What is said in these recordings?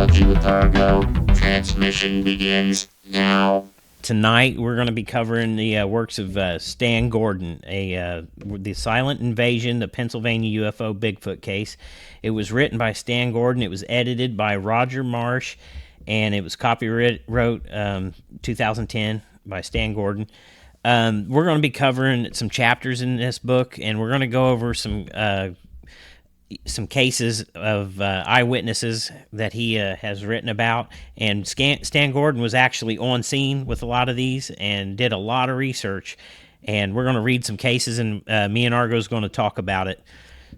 Ufology with Argo. Transmission begins now. Tonight, we're going to be covering the works of Stan Gordon, the silent invasion, the Pennsylvania UFO-Bigfoot case. It was written by Stan Gordon. It was edited by Roger Marsh, and it was copyright 2010 by Stan Gordon. We're going to be covering some chapters in this book, and we're going to go over some cases of eyewitnesses that he has written about. And Stan Gordon was actually on scene with a lot of these and did a lot of research. And we're going to read some cases, and me and Argo is going to talk about it.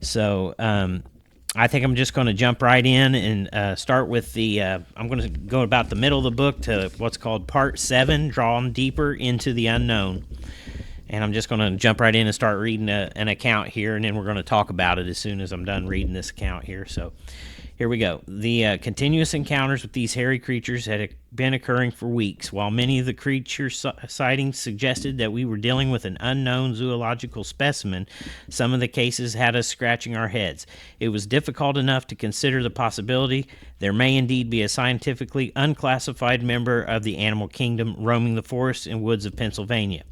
So I think I'm just going to jump right in and start with the I'm going to go about the middle of the book to what's called Part 7, Drawn Deeper into the Unknown. And I'm just going to jump right in and start reading an account here, and then we're going to talk about it as soon as I'm done reading this account here. So here we go. The continuous encounters with these hairy creatures had been occurring for weeks. While many of the creature sightings suggested that we were dealing with an unknown zoological specimen, some of the cases had us scratching our heads. It was difficult enough to consider the possibility there may indeed be a scientifically unclassified member of the animal kingdom roaming the forests and woods of Pennsylvania.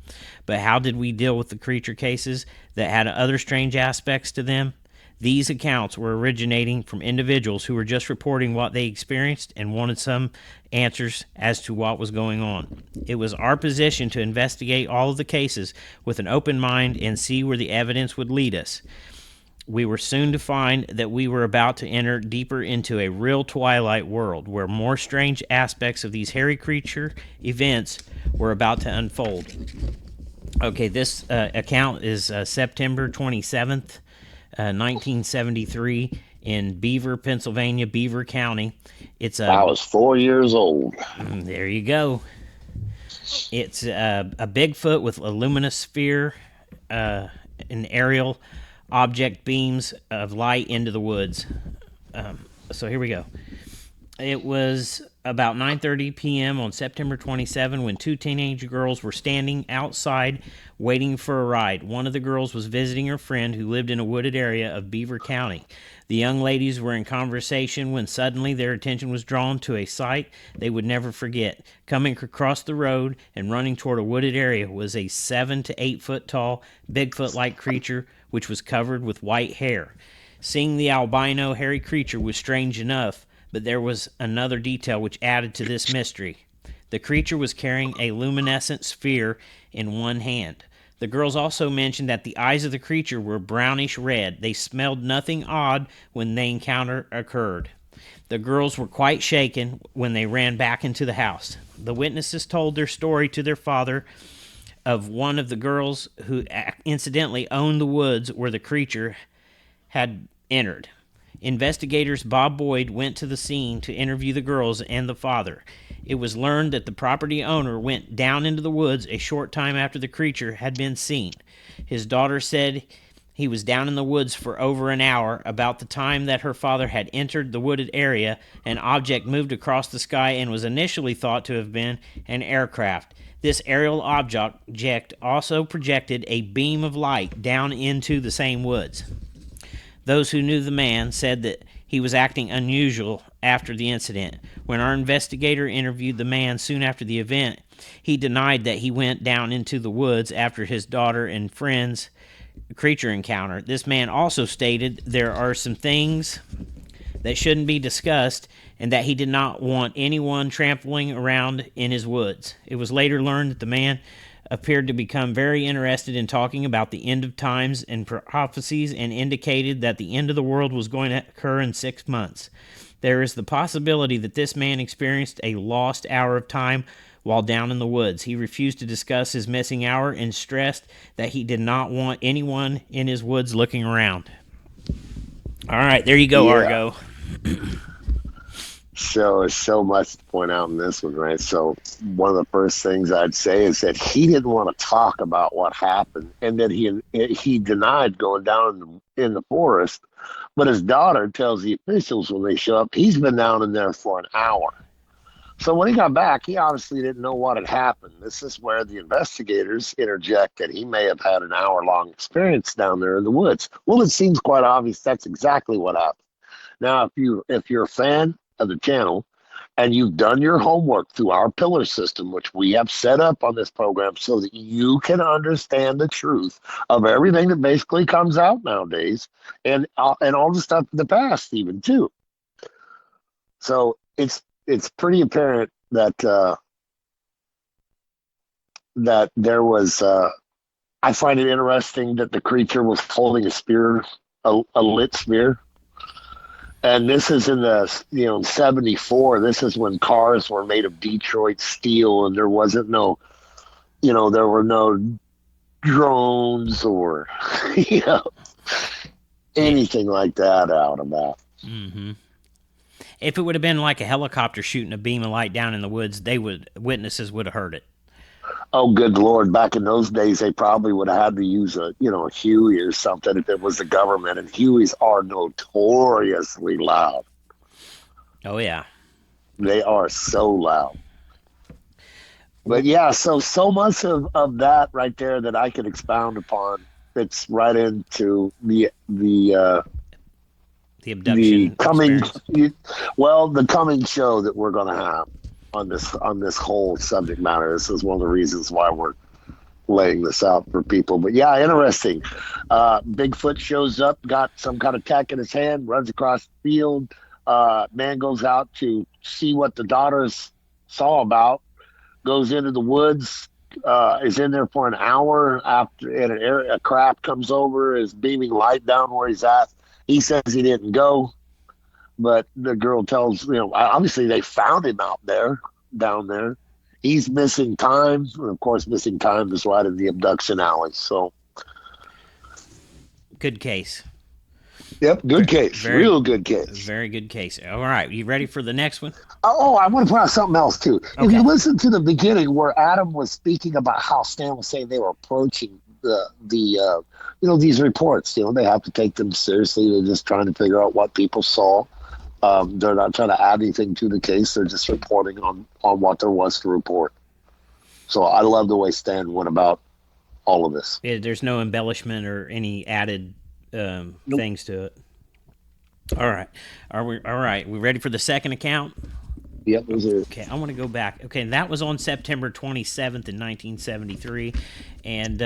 But how did we deal with the creature cases that had other strange aspects to them? These accounts were originating from individuals who were just reporting what they experienced and wanted some answers as to what was going on. It was our position to investigate all of the cases with an open mind and see where the evidence would lead us. We were soon to find that we were about to enter deeper into a real twilight world where more strange aspects of these hairy creature events were about to unfold. Okay, this account is September 27th, 1973 in Beaver, Pennsylvania, Beaver County. I was 4 years old. There you go. It's a Bigfoot with a luminous sphere and aerial object beams of light into the woods. So here we go. It was about 9:30 p.m. on September 27 when two teenage girls were standing outside waiting for a ride. One of the girls was visiting her friend who lived in a wooded area of Beaver County. The young ladies were in conversation when suddenly their attention was drawn to a sight they would never forget. Coming across the road and running toward a wooded area was a 7 to 8 foot tall, Bigfoot-like creature which was covered with white hair. Seeing the albino hairy creature was strange enough, but there was another detail which added to this mystery. The creature was carrying a luminescent sphere in one hand. The girls also mentioned that the eyes of the creature were brownish red. They smelled nothing odd when the encounter occurred. The girls were quite shaken when they ran back into the house. The witnesses told their story to their father of one of the girls who incidentally owned the woods where the creature had entered. Investigators Bob Boyd went to the scene to interview the girls and the father. It was learned that the property owner went down into the woods a short time after the creature had been seen. His daughter said he was down in the woods for over an hour. About the time that her father had entered the wooded area, an object moved across the sky and was initially thought to have been an aircraft. This aerial object also projected a beam of light down into the same woods. Those who knew the man said that he was acting unusual after the incident. When our investigator interviewed the man soon after the event, he denied that he went down into the woods after his daughter and friend's creature encounter. This man also stated there are some things that shouldn't be discussed and that he did not want anyone trampling around in his woods. It was later learned that the man appeared to become very interested in talking about the end of times and prophecies and indicated that the end of the world was going to occur in 6 months. There is the possibility that this man experienced a lost hour of time while down in the woods. He refused to discuss his missing hour and stressed that he did not want anyone in his woods looking around. All right, there you go, Yeah. Argo. So much to point out in this one, right? So one of the first things I'd say is that he didn't want to talk about what happened, and that he denied going down in the forest. But his daughter tells the officials when they show up, he's been down in there for an hour. So when he got back, he obviously didn't know what had happened. This is where the investigators interject that he may have had an hour-long experience down there in the woods. Well, it seems quite obvious that's exactly what happened. Now, if you're a fan of the channel, and you've done your homework through our pillar system, which we have set up on this program so that you can understand the truth of everything that basically comes out nowadays, and all the stuff in the past, even too. So it's pretty apparent that that there was. I find it interesting that the creature was holding a spear, a lit spear. And this is in the 74. This is when cars were made of Detroit steel, and there wasn't no, there were no drones or anything like that out about. Mm-hmm. If it would have been like a helicopter shooting a beam of light down in the woods, witnesses would have heard it. Oh, good Lord. Back in those days, they probably would have had to use a Huey or something if it was the government. And Hueys are notoriously loud. Oh, yeah. They are so loud. But yeah, so much of that right there that I could expound upon fits right into the abduction the coming show that we're going to have on this whole subject matter. This is one of the reasons why we're laying this out for people. But yeah, interesting. Bigfoot shows up, got some kind of tech in his hand, runs across the field. Man goes out to see what the daughters saw about, goes into the woods, is in there for an hour after, and a craft comes over, is beaming light down where he's at. He says he didn't go. But the girl tells, obviously they found him down there. He's missing time. And of course, missing time is right in the abduction alley. So, good case. Yep, good case. Real good case. Very good case. All right, you ready for the next one? Oh, I want to point out something else, too. Okay. If you listen to the beginning where Adam was speaking about how Stan was saying they were approaching these reports, they have to take them seriously. They're just trying to figure out what people saw. They're not trying to add anything to the case. They're just reporting on what there was to report. So I love the way Stan went about all of this. Yeah, there's no embellishment or any added things to it. All right. All right. We ready for the second account? Yep, those are. Okay, I want to go back. Okay, that was on September 27th in 1973. And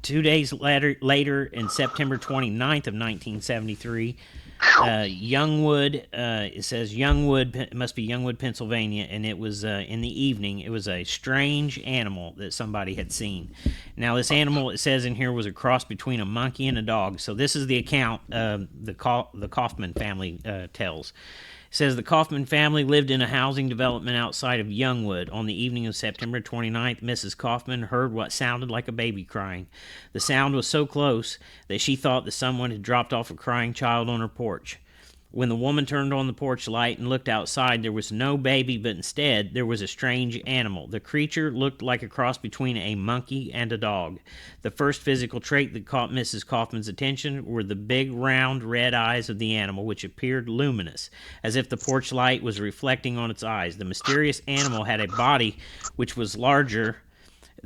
2 days later in September 29th of 1973, Youngwood, it says Youngwood, it must be Youngwood, Pennsylvania, and it was in the evening. It was a strange animal that somebody had seen. Now, this animal, it says in here, was a cross between a monkey and a dog. So this is the account the Kaufman family tells. It says the Kaufman family lived in a housing development outside of Youngwood. On the evening of September 29th, Mrs. Kaufman heard what sounded like a baby crying. The sound was so close that she thought that someone had dropped off a crying child on her porch. When the woman turned on the porch light and looked outside, there was no baby, but instead there was a strange animal. The creature looked like a cross between a monkey and a dog. The first physical trait that caught Mrs. Kaufman's attention were the big, round, red eyes of the animal, which appeared luminous, as if the porch light was reflecting on its eyes. The mysterious animal had a body which was larger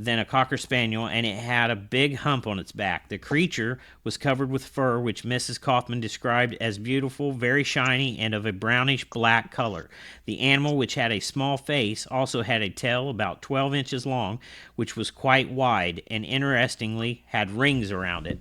than a cocker spaniel, and it had a big hump on its back. The creature was covered with fur, which Mrs. Kaufman described as beautiful, very shiny, and of a brownish-black color. The animal, which had a small face, also had a tail about 12 inches long, which was quite wide, and interestingly had rings around it.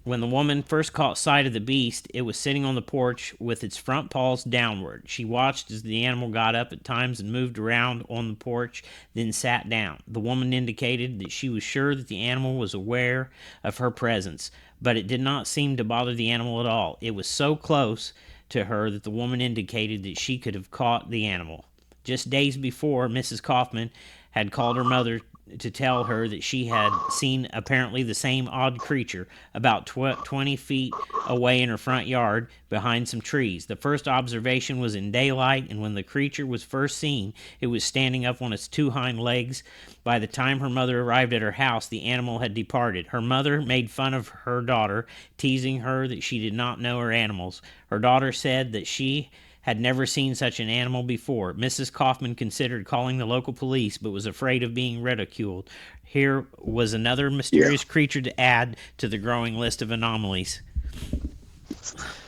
When the woman first caught sight of the beast, it was sitting on the porch with its front paws downward. She watched as the animal got up at times and moved around on the porch, then sat down. The woman indicated that she was sure that the animal was aware of her presence, but it did not seem to bother the animal at all. It was so close to her that the woman indicated that she could have caught the animal. Just days before, Mrs. Kaufman had called her mother to tell her that she had seen apparently the same odd creature about 20 feet away in her front yard behind some trees. The first observation was in daylight, and when the creature was first seen, it was standing up on its two hind legs. By the time her mother arrived at her house, the animal had departed. Her mother made fun of her daughter, teasing her that she did not know her animals. Her daughter said that she had never seen such an animal before. Mrs. Kaufman considered calling the local police, but was afraid of being ridiculed. Here was another mysterious creature to add to the growing list of anomalies.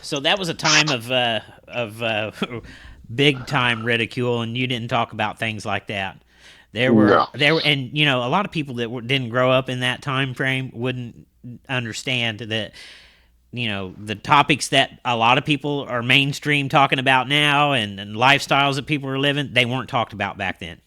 So that was a time of big time ridicule, and you didn't talk about things like that. No. And a lot of people that didn't grow up in that time frame wouldn't understand that. The topics that a lot of people are mainstream talking about now, and lifestyles that people are living, they weren't talked about back then.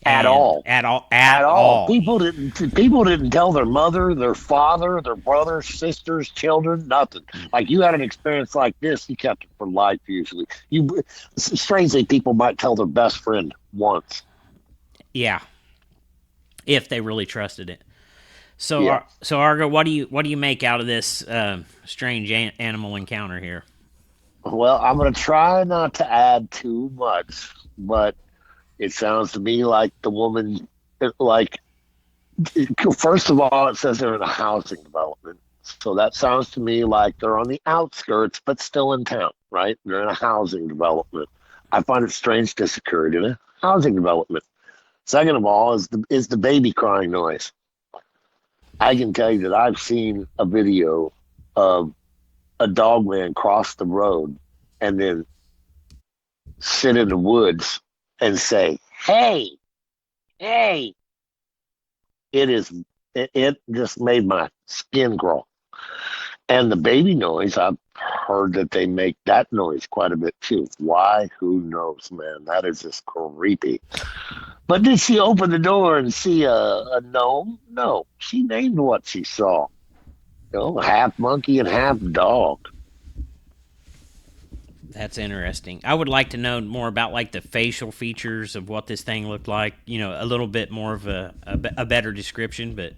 At And all. at At all. all. People didn't tell their mother, their father, their brothers, sisters, children, nothing. Like you had an experience like this, you kept it for life usually. Strangely, people might tell their best friend once. Yeah, if they really trusted it. So, Yeah. so Argo, what do you make out of this strange animal encounter here? Well, I'm gonna try not to add too much, but it sounds to me like the woman, like first of all, it says they're in a housing development. So that sounds to me like they're on the outskirts, but still in town, right? They're in a housing development. I find it strange this occurred in a housing development. Second of all, is the baby crying noise. I can tell you that I've seen a video of a dog man cross the road and then sit in the woods and say, "Hey, hey." It just made my skin crawl. And the baby noise, I've heard that they make that noise quite a bit too. Why? Who knows, man? That is just creepy. But did she open the door and see a gnome? No. She named what she saw. Half monkey and half dog. That's interesting. I would like to know more about like the facial features of what this thing looked like. A little bit more of a better description, but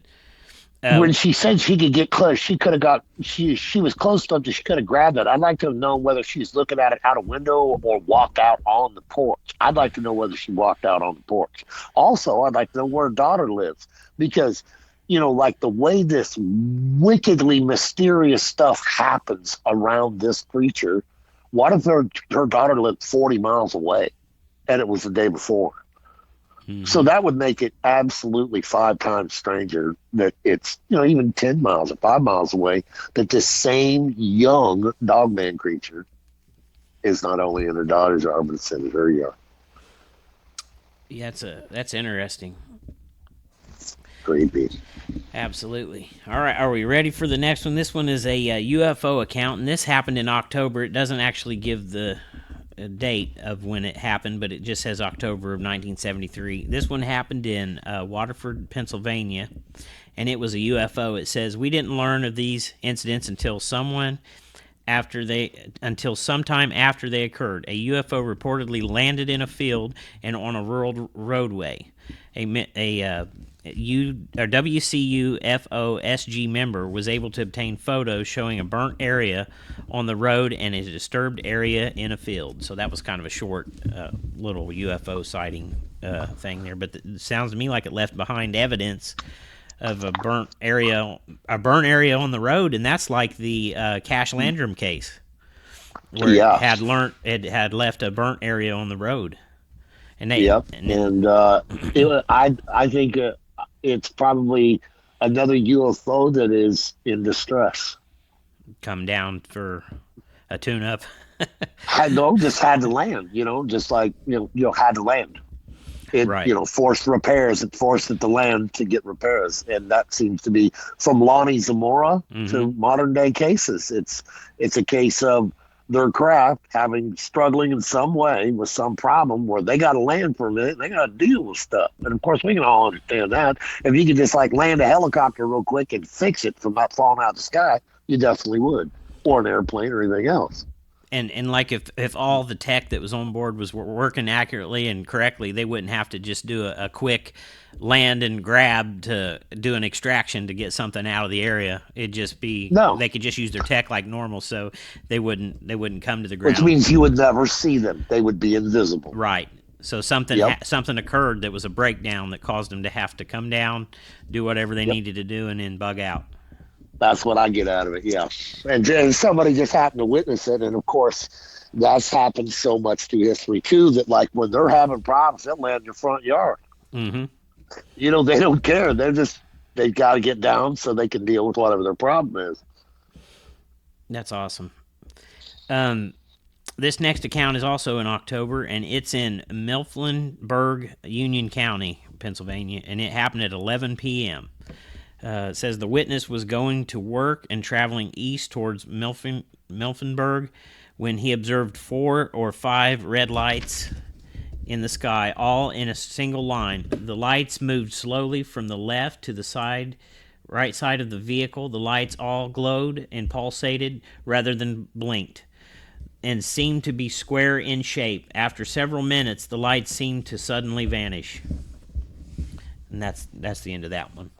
When she said she could get close, she could have got she was close enough that she could have grabbed it. I'd like to know whether she's looking at it out a window or walked out on the porch. I'd like to know whether she walked out on the porch. Also, I'd like to know where her daughter lives because like the way this wickedly mysterious stuff happens around this creature. What if her daughter lived 40 miles away and it was the day before? So that would make it absolutely 5 times stranger that it's, even 10 miles or 5 miles away, that this same young dogman creature is not only in her daughter's yard, but it's in her yard. Yeah, that's interesting. Creepy. Absolutely. All right, are we ready for the next one? This one is a UFO account, and this happened in October. It doesn't actually give the date of when it happened, but it just says October of 1973. This one happened in Waterford, Pennsylvania, and it was a UFO. It says, "We didn't learn of these incidents until sometime after they occurred. A UFO reportedly landed in a field and on a rural roadway. A WCUFO-SG member was able to obtain photos showing a burnt area on the road and a disturbed area in a field." So that was kind of a short little UFO sighting thing there, but it sounds to me like it left behind evidence of a burnt area on the road, and that's like the Cash Landrum case, where it had left a burnt area on the road. And I think it's probably another UFO that is in distress. Come down for a tune-up. Just had to land. Just like had to land. It right. Forced repairs. It forced it to land to get repairs, and that seems to be from Lonnie Zamora to modern day cases. It's a case of their craft struggling in some way with some problem where they got to land for a minute. They got to deal with stuff, and of course we can all understand that. If you could just like land a helicopter real quick and fix it from not falling out of the sky, you definitely would, or an airplane or anything else. And like if all the tech that was on board was working accurately and correctly, they wouldn't have to just do a quick land and grab to do an extraction to get something out of the area. It'd just be they could just use their tech like normal, so they wouldn't come to the ground. Which means you would never see them; they would be invisible. Right. So something occurred that was a breakdown that caused them to have to come down, do whatever they needed to do, and then bug out. That's what I get out of it, yeah. And somebody just happened to witness it, and of course, that's happened so much through history too that like when they're having problems, they'll land in your front yard. Mm-hmm. They don't care. They've got to get down so they can deal with whatever their problem is. That's awesome. This next account is also in October, and it's in Mifflinburg, Union County, Pennsylvania, and it happened at 11 p.m. It says the witness was going to work and traveling east towards Mifflinburg when he observed 4 or 5 red lights in the sky, all in a single line. The lights moved slowly from the left to the right side of the vehicle. The lights all glowed and pulsated rather than blinked, and seemed to be square in shape. After several minutes, the lights seemed to suddenly vanish. And that's the end of that one.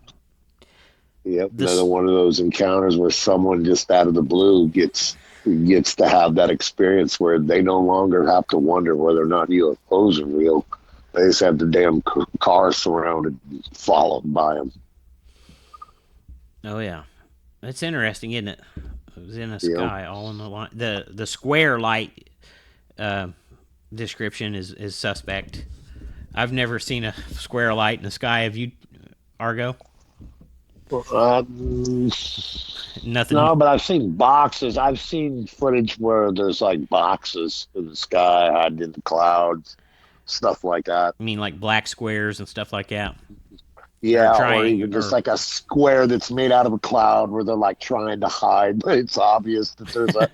Yep, another one of those encounters where someone just out of the blue gets to have that experience where they no longer have to wonder whether or not UFOs are real. They just have the damn car surrounded, followed by them. Oh yeah, it's interesting, isn't it? It was in the sky, all in the line. The square light description is suspect. I've never seen a square light in the sky. Have you, Argo? Nothing. No, but I've seen boxes. I've seen footage where there's like boxes in the sky, hiding in the clouds, stuff like that. I mean, like black squares and stuff like that. Yeah, or even just like a square that's made out of a cloud where they're like trying to hide, but it's obvious that there's a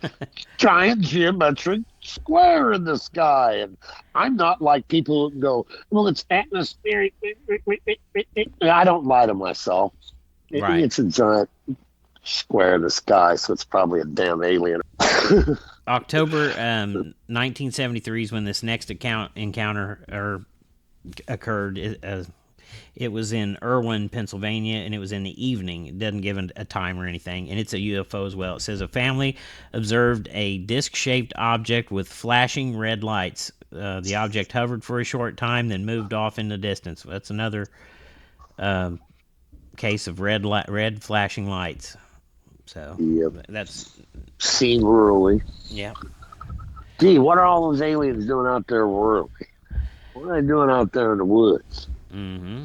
giant geometric square in the sky. And I'm not like people who go, well, it's atmospheric. I don't lie to myself. Right. It's a giant square in the sky, so it's probably a damn alien. October 1973 is when this next encounter occurred. It was in Irwin, Pennsylvania, and it was in the evening. It doesn't give a time or anything, and it's a UFO as well. It says a family observed a disc-shaped object with flashing red lights. The object hovered for a short time, then moved off in the distance. That's another case of red flashing lights. So that's seen rurally. Yeah. Gee, what are all those aliens doing out there rurally? What are they doing out there in the woods? Mm-hmm.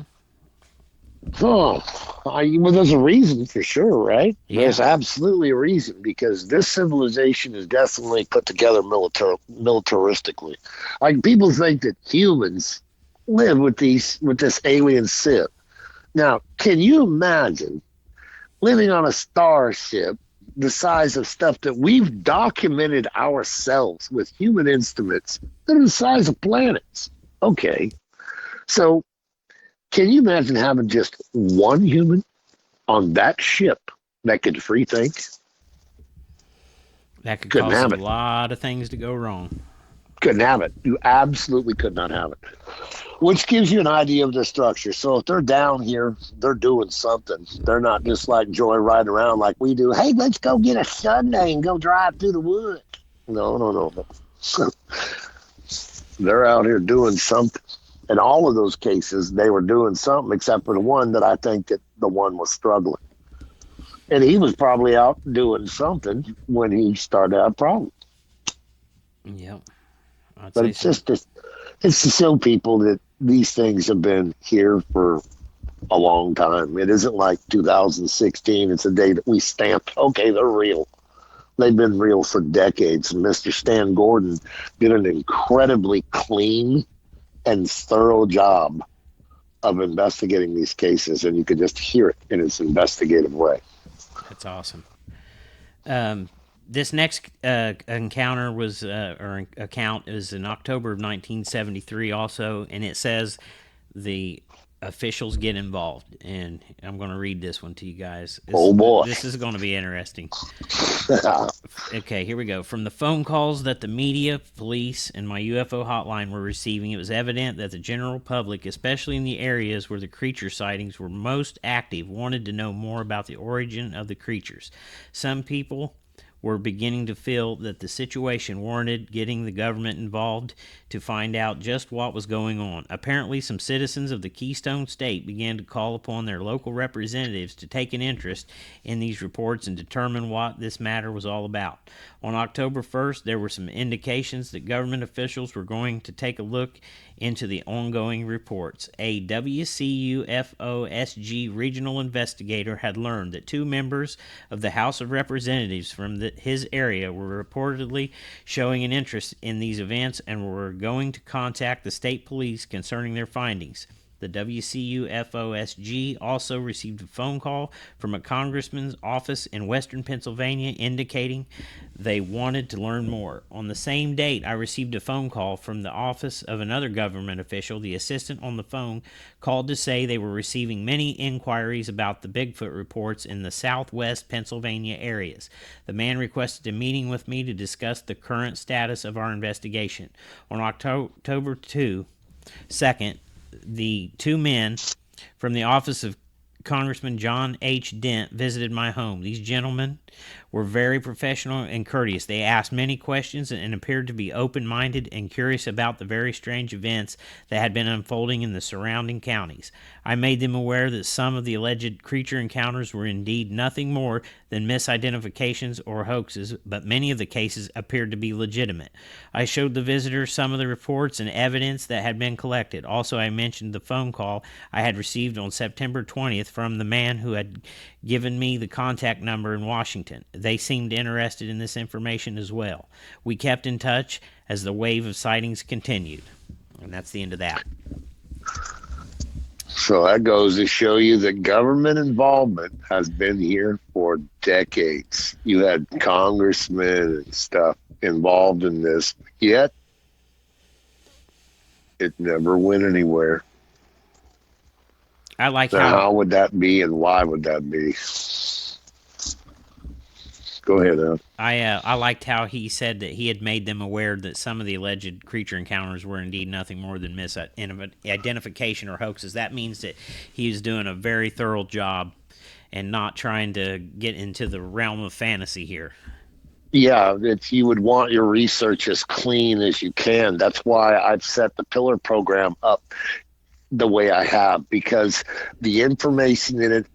Oh, well, there's a reason for sure, right? Yeah. There's absolutely a reason, because this civilization is definitely put together militaristically. Like, people think that humans live with this alien ship. Now, can you imagine living on a starship the size of stuff that we've documented ourselves with human instruments that are the size of planets? Okay. So, can you imagine having just one human on that ship that could free think? That could cause a lot of things to go wrong. Couldn't have it. You absolutely could not have it. Which gives you an idea of their structure. So if they're down here, they're doing something. They're not just like joyriding around like we do. Hey, let's go get a Sunday and go drive through the woods. No. They're out here doing something. In all of those cases, they were doing something, except for the one that I think that the one was struggling. And he was probably out doing something when he started out problem. Yep. But it's just it's to show people that these things have been here for a long time. It isn't like 2016. It's a day that we stamped, okay, they're real. They've been real for decades. And Mr. Stan Gordon did an incredibly clean and thorough job of investigating these cases, and you could just hear it in its investigative way. That's awesome. This next encounter or account is in October of 1973 also, and it says the officials get involved, and I'm going to read this one to you guys. Boy. This is going to be interesting. Okay, here we go. From the phone calls that the media, police, and my UFO hotline were receiving, it was evident that the general public, especially in the areas where the creature sightings were most active, wanted to know more about the origin of the creatures. Some people were beginning to feel that the situation warranted getting the government involved to find out just what was going on. Apparently, some citizens of the Keystone State began to call upon their local representatives to take an interest in these reports and determine what this matter was all about. On October 1st, there were some indications that government officials were going to take a look into the ongoing reports. A WCUFOSG regional investigator had learned that two members of the House of Representatives from his area were reportedly showing an interest in these events and were going to contact the state police concerning their findings. The WCUFOSG also received a phone call from a congressman's office in western Pennsylvania indicating they wanted to learn more. On the same date, I received a phone call from the office of another government official. The assistant on the phone called to say they were receiving many inquiries about the Bigfoot reports in the southwest Pennsylvania areas. The man requested a meeting with me to discuss the current status of our investigation. On October 2nd, the two men from the office of Congressman John H. Dent visited my home. These gentlemen were very professional and courteous. They asked many questions and appeared to be open-minded and curious about the very strange events that had been unfolding in the surrounding counties. I made them aware that some of the alleged creature encounters were indeed nothing more than misidentifications or hoaxes, but many of the cases appeared to be legitimate. I showed the visitors some of the reports and evidence that had been collected. Also, I mentioned the phone call I had received on September 20th from the man who had given me the contact number in Washington. They seemed interested in this information as well. We kept in touch as the wave of sightings continued. And that's the end of that. So that goes to show you that government involvement has been here for decades. You had congressmen and stuff involved in this, yet it never went anywhere. I like Now, how would that be, and why would that be? Go ahead, Al. I liked how he said that he had made them aware that some of the alleged creature encounters were indeed nothing more than misidentification or hoaxes. That means that he was doing a very thorough job and not trying to get into the realm of fantasy here. Yeah, you would want your research as clean as you can. That's why I've set the Pillar program up the way I have, because the information in it,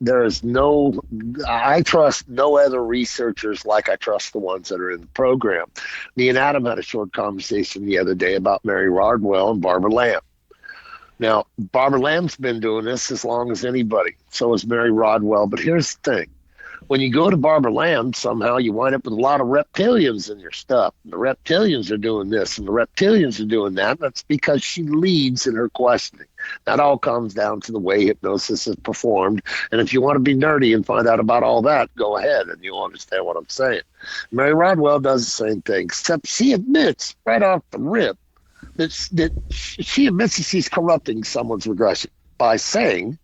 I trust no other researchers like I trust the ones that are in the program. Me and Adam had a short conversation the other day about Mary Rodwell and Barbara Lamb. Now, Barbara Lamb's been doing this as long as anybody. So has Mary Rodwell. But here's the thing. When you go to Barbara Lamb, somehow you wind up with a lot of reptilians in your stuff. The reptilians are doing this and the reptilians are doing that. That's because she leads in her questioning. That all comes down to the way hypnosis is performed. And if you want to be nerdy and find out about all that, go ahead and you'll understand what I'm saying. Mary Rodwell does the same thing, except she admits right off the rip that she admits that she's corrupting someone's regression by saying,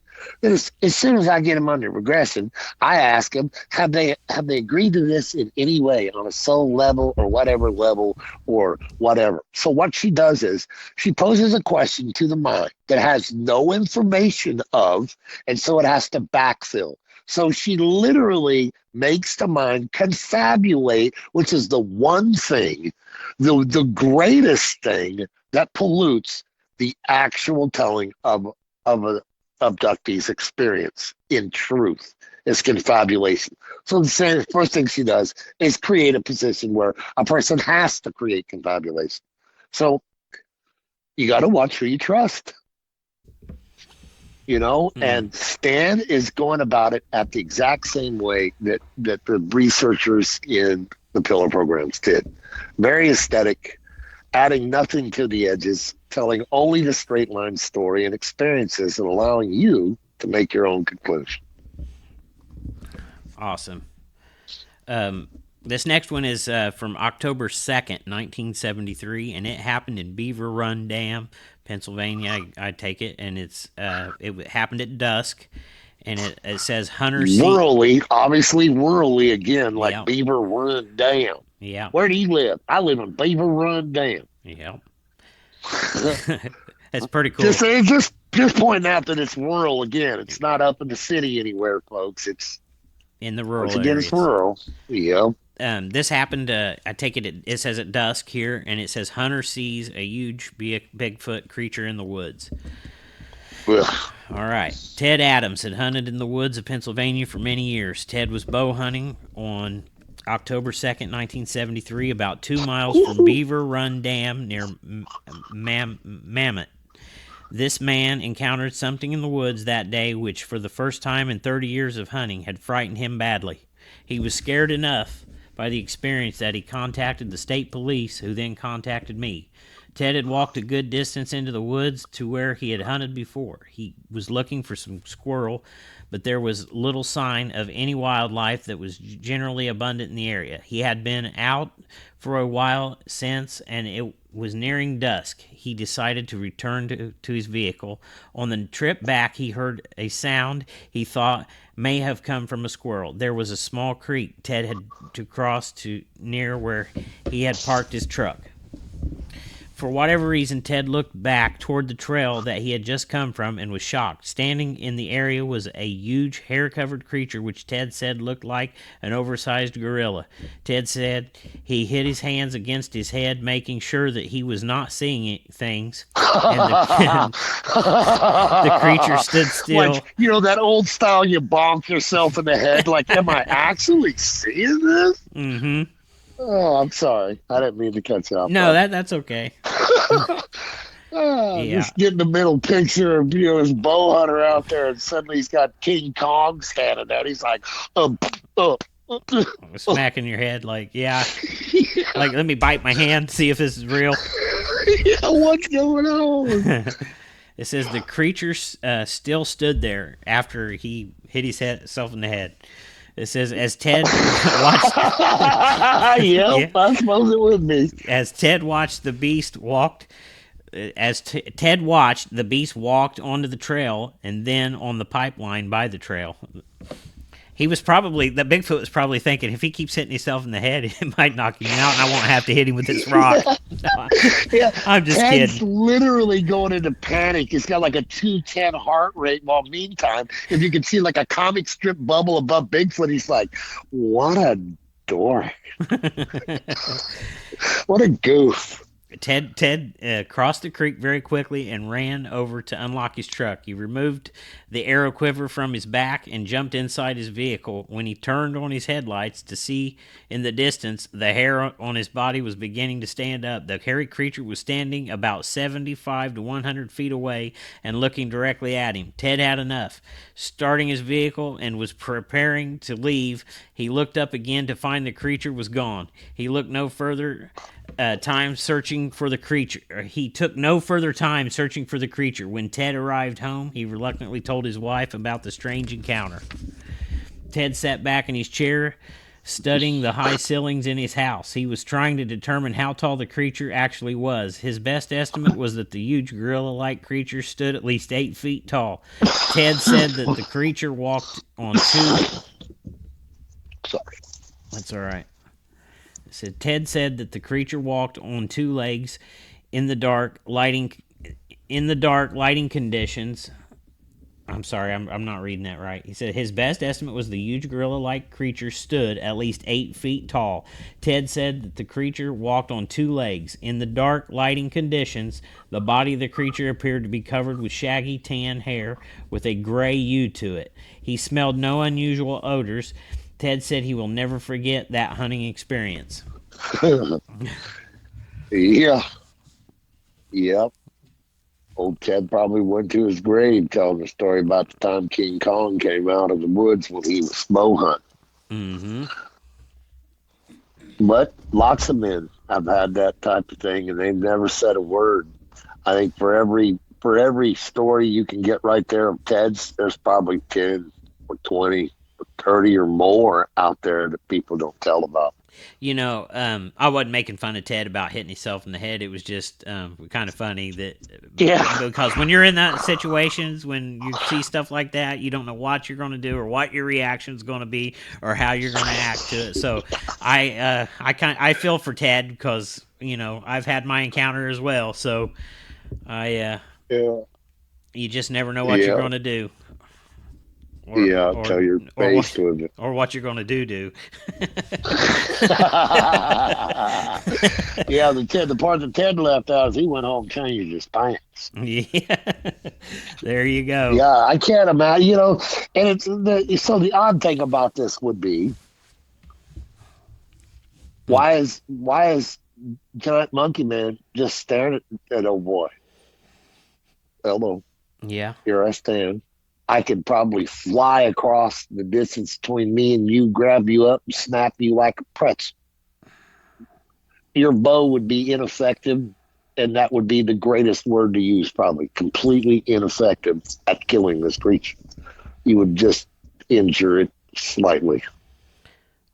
as soon as I get them under regression, I ask them, have they agreed to this in any way on a soul level or whatever level or whatever? So what she does is she poses a question to the mind that has no information of, and so it has to backfill. So she literally makes the mind confabulate, which is the one thing, the greatest thing that pollutes the actual telling of a abductee's experience in truth is confabulation. So the first thing she does is create a position where a person has to create confabulation. So you got to watch who you trust, and Stan is going about it at the exact same way that the researchers in the Pillar programs did. Very aesthetic, adding nothing to the edges, telling only the straight line story and experiences and allowing you to make your own conclusion. Awesome. This next one is from October 2nd, 1973, and it happened in Beaver Run Dam, Pennsylvania, I take it, and it happened at dusk, and it says Hunter C. Obviously rurally again, like Yep. Beaver Run Dam. Yeah. Where do you live? I live in Beaver Run Dam. Yeah. That's pretty cool. Just pointing out that it's rural again. It's not up in the city anywhere, folks. It's in the rural once again, areas. it's rural. Yeah. This happened, I take it says at dusk here, and it says Hunter sees a huge Bigfoot creature in the woods. Ugh. All right. Ted Adams had hunted in the woods of Pennsylvania for many years. Ted was bow hunting on October 2nd, 1973, about 2 miles from Beaver Run Dam near Mammoth. This man encountered something in the woods that day which, for the first time in 30 years of hunting, had frightened him badly. He was scared enough by the experience that he contacted the state police, who then contacted me. Ted had walked a good distance into the woods to where he had hunted before. He was looking for some squirrel, but there was little sign of any wildlife that was generally abundant in the area. He had been out for a while since, and it was nearing dusk. He decided to return to his vehicle. On the trip back, he heard a sound he thought may have come from a squirrel. There was a small creek Ted had to cross to near where he had parked his truck. For whatever reason, Ted looked back toward the trail that he had just come from and was shocked. Standing in the area was a huge, hair-covered creature which Ted said looked like an oversized gorilla. Ted said he hit his hands against his head, making sure that he was not seeing things. And the creature stood still. Like, that old style, you bonk yourself in the head. Like, am I actually seeing this? Mm-hmm. Oh, I'm sorry. I didn't mean to cut you off. No, that's okay. Just getting the middle picture of his bow hunter out there, and suddenly he's got King Kong standing there. He's like, smacking your head, like, yeah. Like, let me bite my hand, see if this is real. Yeah, what's going on? It says the creature still stood there after he hit himself in the head. It says, as Ted watched... Yep, I suppose it would be. As Ted watched the beast walked... Ted watched, the beast walked onto the trail and then on the pipeline by the trail. The Bigfoot was probably thinking, if he keeps hitting himself in the head, it might knock him out, and I won't have to hit him with this rock. I'm just Ted's kidding. Literally going into panic. He's got like a 210 heart rate. While meantime, if you can see like a comic strip bubble above Bigfoot, he's like, what a dork. What a goof. Ted crossed the creek very quickly and ran over to unlock his truck. He removed the arrow quiver from his back and jumped inside his vehicle. When he turned on his headlights to see in the distance, the hair on his body was beginning to stand up. The hairy creature was standing about 75 to 100 feet away and looking directly at him. Ted had enough. Starting his vehicle and was preparing to leave, he looked up again to find the creature was gone. He looked no further time searching for the creature. He took no further time searching for the creature. When Ted arrived home, he reluctantly told his wife about the strange encounter. Ted sat back in his chair, studying the high ceilings in his house. He was trying to determine how tall the creature actually was. His best estimate was that the huge gorilla-like creature stood at least 8 feet tall. Ted said that the creature walked on two... Sorry. That's all right. Ted said that the creature walked on two legs in the dark lighting conditions. I'm sorry, I'm not reading that right. He said his best estimate was the huge gorilla-like creature stood at least 8 feet tall. Ted said that the creature walked on two legs. In the dark lighting conditions, the body of the creature appeared to be covered with shaggy tan hair with a gray hue to it. He smelled no unusual odors. Ted said he will never forget that hunting experience. Yeah. Yep. Old Ted probably went to his grave telling the story about the time King Kong came out of the woods when he was bow hunting. Mm-hmm. But lots of men have had that type of thing, and they've never said a word. I think for every story you can get right there of Ted's, there's probably 10 or 20 or 30 or more out there that people don't tell about. I wasn't making fun of Ted about hitting himself in the head. It was just kind of funny that, because when you're in that situations, when you see stuff like that, you don't know what you're going to do or what your reaction is going to be or how you're going to act to it. So I feel for Ted because I've had my encounter as well. So you just never know what you're going to do. Until you're faced with it. Or what you're going to do. Yeah, the part that Ted left out is he went home and changed his pants. Yeah, there you go. Yeah, I can't imagine, and it's so the odd thing about this would be, why is Giant Monkey Man just staring at old boy? Hello. Yeah. Here I stand. I could probably fly across the distance between me and you, grab you up, and snap you like a pretzel. Your bow would be ineffective, and that would be the greatest word to use, probably completely ineffective at killing this creature. You would just injure it slightly.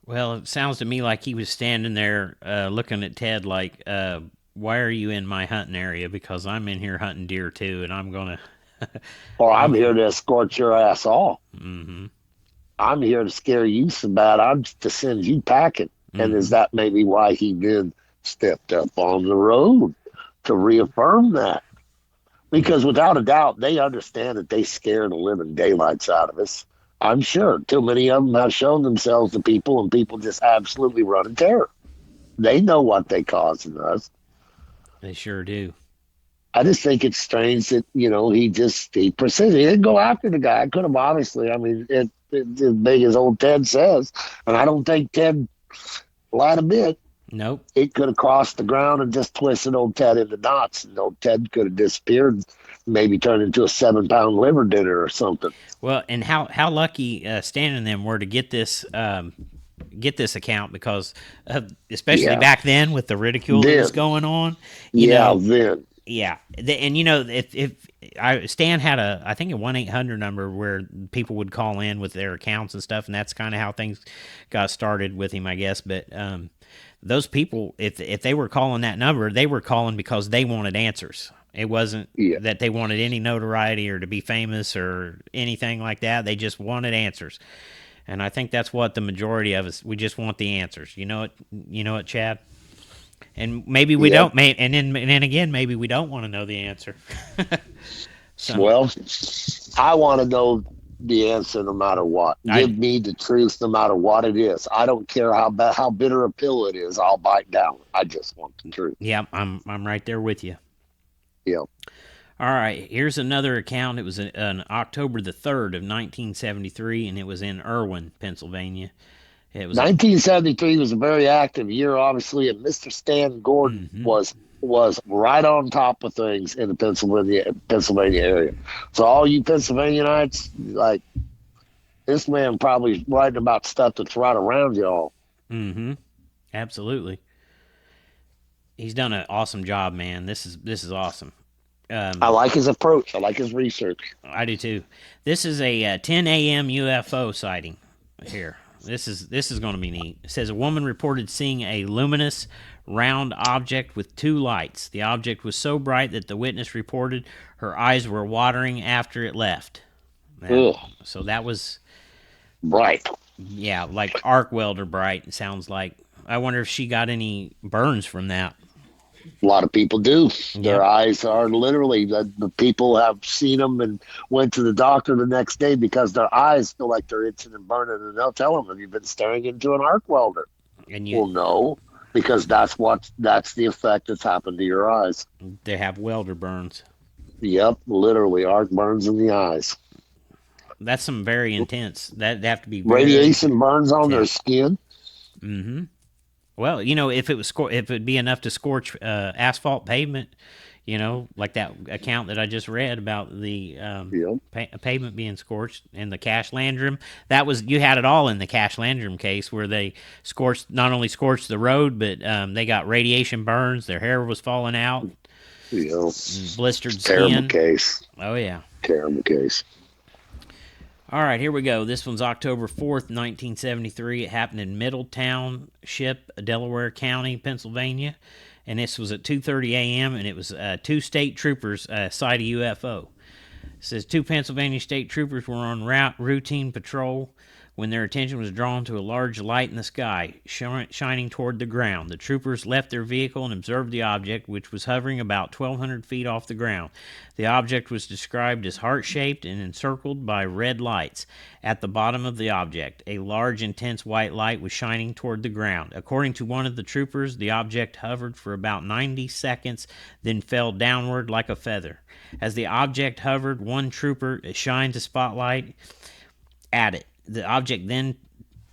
Well, it sounds to me like he was standing there looking at Ted like, why are you in my hunting area? Because I'm in here hunting deer too, and I'm going to. Or I'm here to escort your ass off. Mm-hmm. I'm here to scare you so bad I'm to send you packing. And is Mm-hmm. that maybe why he then stepped up on the road to reaffirm that? Because without a doubt, they understand that they scare the living daylights out of us. I'm sure too many of them have shown themselves to people, and people just absolutely run in terror. They know what they causing us. They sure do. I just think it's strange that he persisted. He didn't go after the guy. I could have obviously. I mean, as big as old Ted says, and I don't think Ted lied a bit. Nope. It could have crossed the ground and just twisted old Ted into knots, and old Ted could have disappeared, maybe turned into a 7-pound liver dinner or something. Well, and how lucky Stan and them were to get this account, because especially Yeah. back then with the ridicule that was Then, going on, yeah, then. yeah, and if Stan had I think a 1-800 number where people would call in with their accounts and stuff, and that's kind of how things got started with him, I guess. But those people, if they were calling that number, they were calling because they wanted answers. It wasn't Yeah. that they wanted any notoriety or to be famous or anything like that. They just wanted answers. And I think that's what the majority of us, we just want the answers. You know it, Chad? And maybe we Yep. don't, and then again, maybe we don't want to know the answer. So, Well, I want to know the answer no matter what. Give me the truth no matter what it is. I don't care how bitter a pill it is. I'll bite down. I just want the truth. yeah, I'm right there with you. Yeah. All right, here's another account. It was on October the 3rd of 1973, and it was in Irwin, Pennsylvania. It was 1973 was a very active year, obviously, and Mr. Stan Gordon was right on top of things in the Pennsylvania area. So all you Pennsylvanianites, like, this man probably writing about stuff that's right around y'all. Absolutely. He's done an awesome job, man. This is awesome. I like his approach. I like his research. I do too. This is a 10 a.m. UFO sighting here. This is going to be neat. It says a woman reported seeing a luminous round object with 2 lights. The object was so bright that the witness reported her eyes were watering after it left. So that was bright. Yeah, like arc welder bright. It sounds like. I wonder if she got any burns from that. A lot of people do. Their eyes are literally, the people have seen them and went to the doctor the next day because their eyes feel like they're itching and burning, and they'll tell them, have you been staring into an arc welder? Well, no, because that's the effect that's happened to your eyes. They have welder burns. Yep, literally arc burns in the eyes. That's some very intense. That have to be radiation burns on their skin. Mm-hmm. Well, if it'd be enough to scorch asphalt pavement, like that account that I just read about the pavement being scorched in the Cash Landrum. You had it all in the Cash Landrum case where they not only scorched the road, but they got radiation burns. Their hair was falling out. Blistered terrible skin. Case. Oh yeah. Terrible case. All right, here we go. This one's October 4th, 1973. It happened in Middletownship, Delaware County, Pennsylvania. And this was at 2:30 a.m., and it was 2 state troopers sight a UFO. It says 2 Pennsylvania state troopers were on routine patrol when their attention was drawn to a large light in the sky, shining toward the ground. The troopers left their vehicle and observed the object, which was hovering about 1,200 feet off the ground. The object was described as heart-shaped and encircled by red lights. At the bottom of the object, a large, intense white light was shining toward the ground. According to one of the troopers, the object hovered for about 90 seconds, then fell downward like a feather. As the object hovered, one trooper shined a spotlight at it. The object then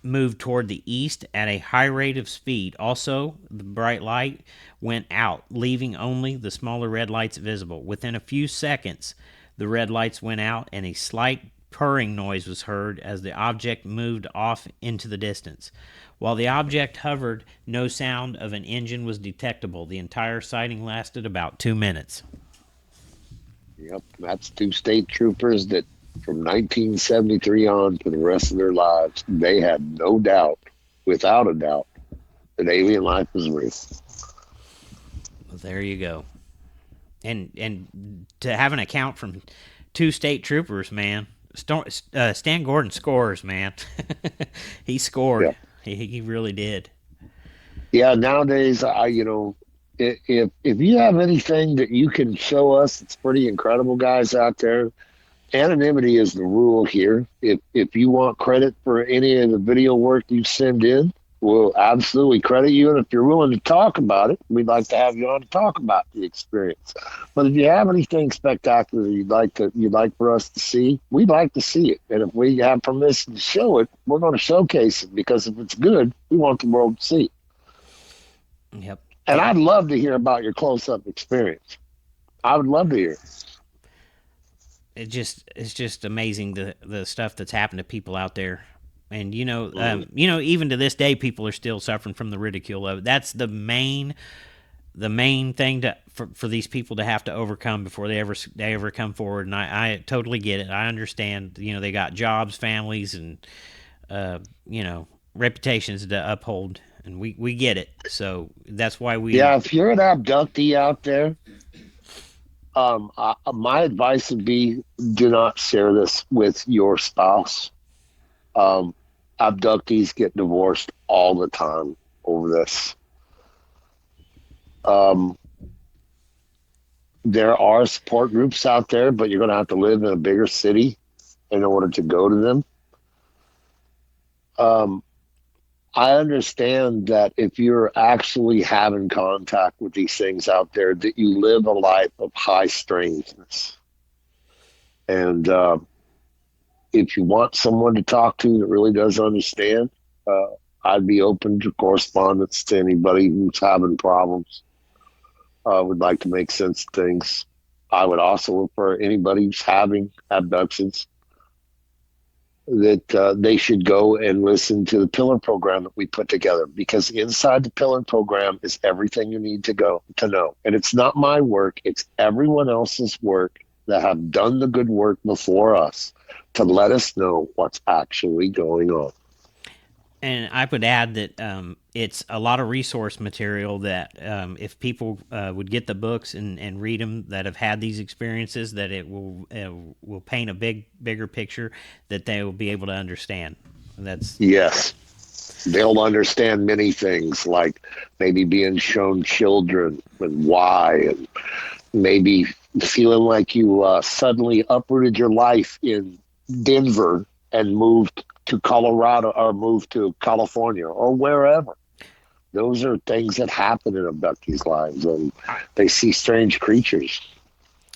moved toward the east at a high rate of speed. Also, the bright light went out, leaving only the smaller red lights visible. Within a few seconds, the red lights went out, and a slight purring noise was heard as the object moved off into the distance. While the object hovered, no sound of an engine was detectable. The entire sighting lasted about 2 minutes. Yep, that's two state troopers that from 1973 on for the rest of their lives, they had no doubt, without a doubt, that alien life was real. Well, there you go. And to have an account from two state troopers, man. Stan Gordon scores, man. He scored. Yeah. He really did. Yeah, nowadays, if you have anything that you can show us, it's pretty incredible, guys out there. Anonymity is the rule here. If you want credit for any of the video work you send in, we'll absolutely credit you. And if you're willing to talk about it, we'd like to have you on to talk about the experience. But if you have anything spectacular you'd like for us to see, we'd like to see it. And if we have permission to show it, we're going to showcase it, because if it's good, we want the world to see it. Yep. And I'd love to hear about your close-up experience. I would love to hear it. It's just amazing the stuff that's happened to people out there. And even to this day, people are still suffering from the ridicule of it. That's the main thing for these people to have to overcome before they ever come forward. And I totally get it. I understand. They got jobs, families, and reputations to uphold, and we get it. So that's why we. Yeah, if you're an abductee out there, my advice would be, do not share this with your spouse. Abductees get divorced all the time over this. There are support groups out there, but you're going to have to live in a bigger city in order to go to them. I understand that if you're actually having contact with these things out there, that you live a life of high strangeness. And if you want someone to talk to that really does understand, I'd be open to correspondence to anybody who's having problems, would like to make sense of things. I would also look for anybody who's having abductions, that they should go and listen to the Pillar program that we put together, because inside the Pillar program is everything you need to know. And it's not my work, it's everyone else's work that have done the good work before us to let us know what's actually going on. And I would add that it's a lot of resource material that if people would get the books and read them that have had these experiences, that it will paint a bigger picture that they will be able to understand. Yes. They'll understand many things, like maybe being shown children and why, and maybe feeling like you suddenly uprooted your life in Denver and moved to Colorado or moved to California or wherever. Those are things that happen in abductees' lives, and they see strange creatures.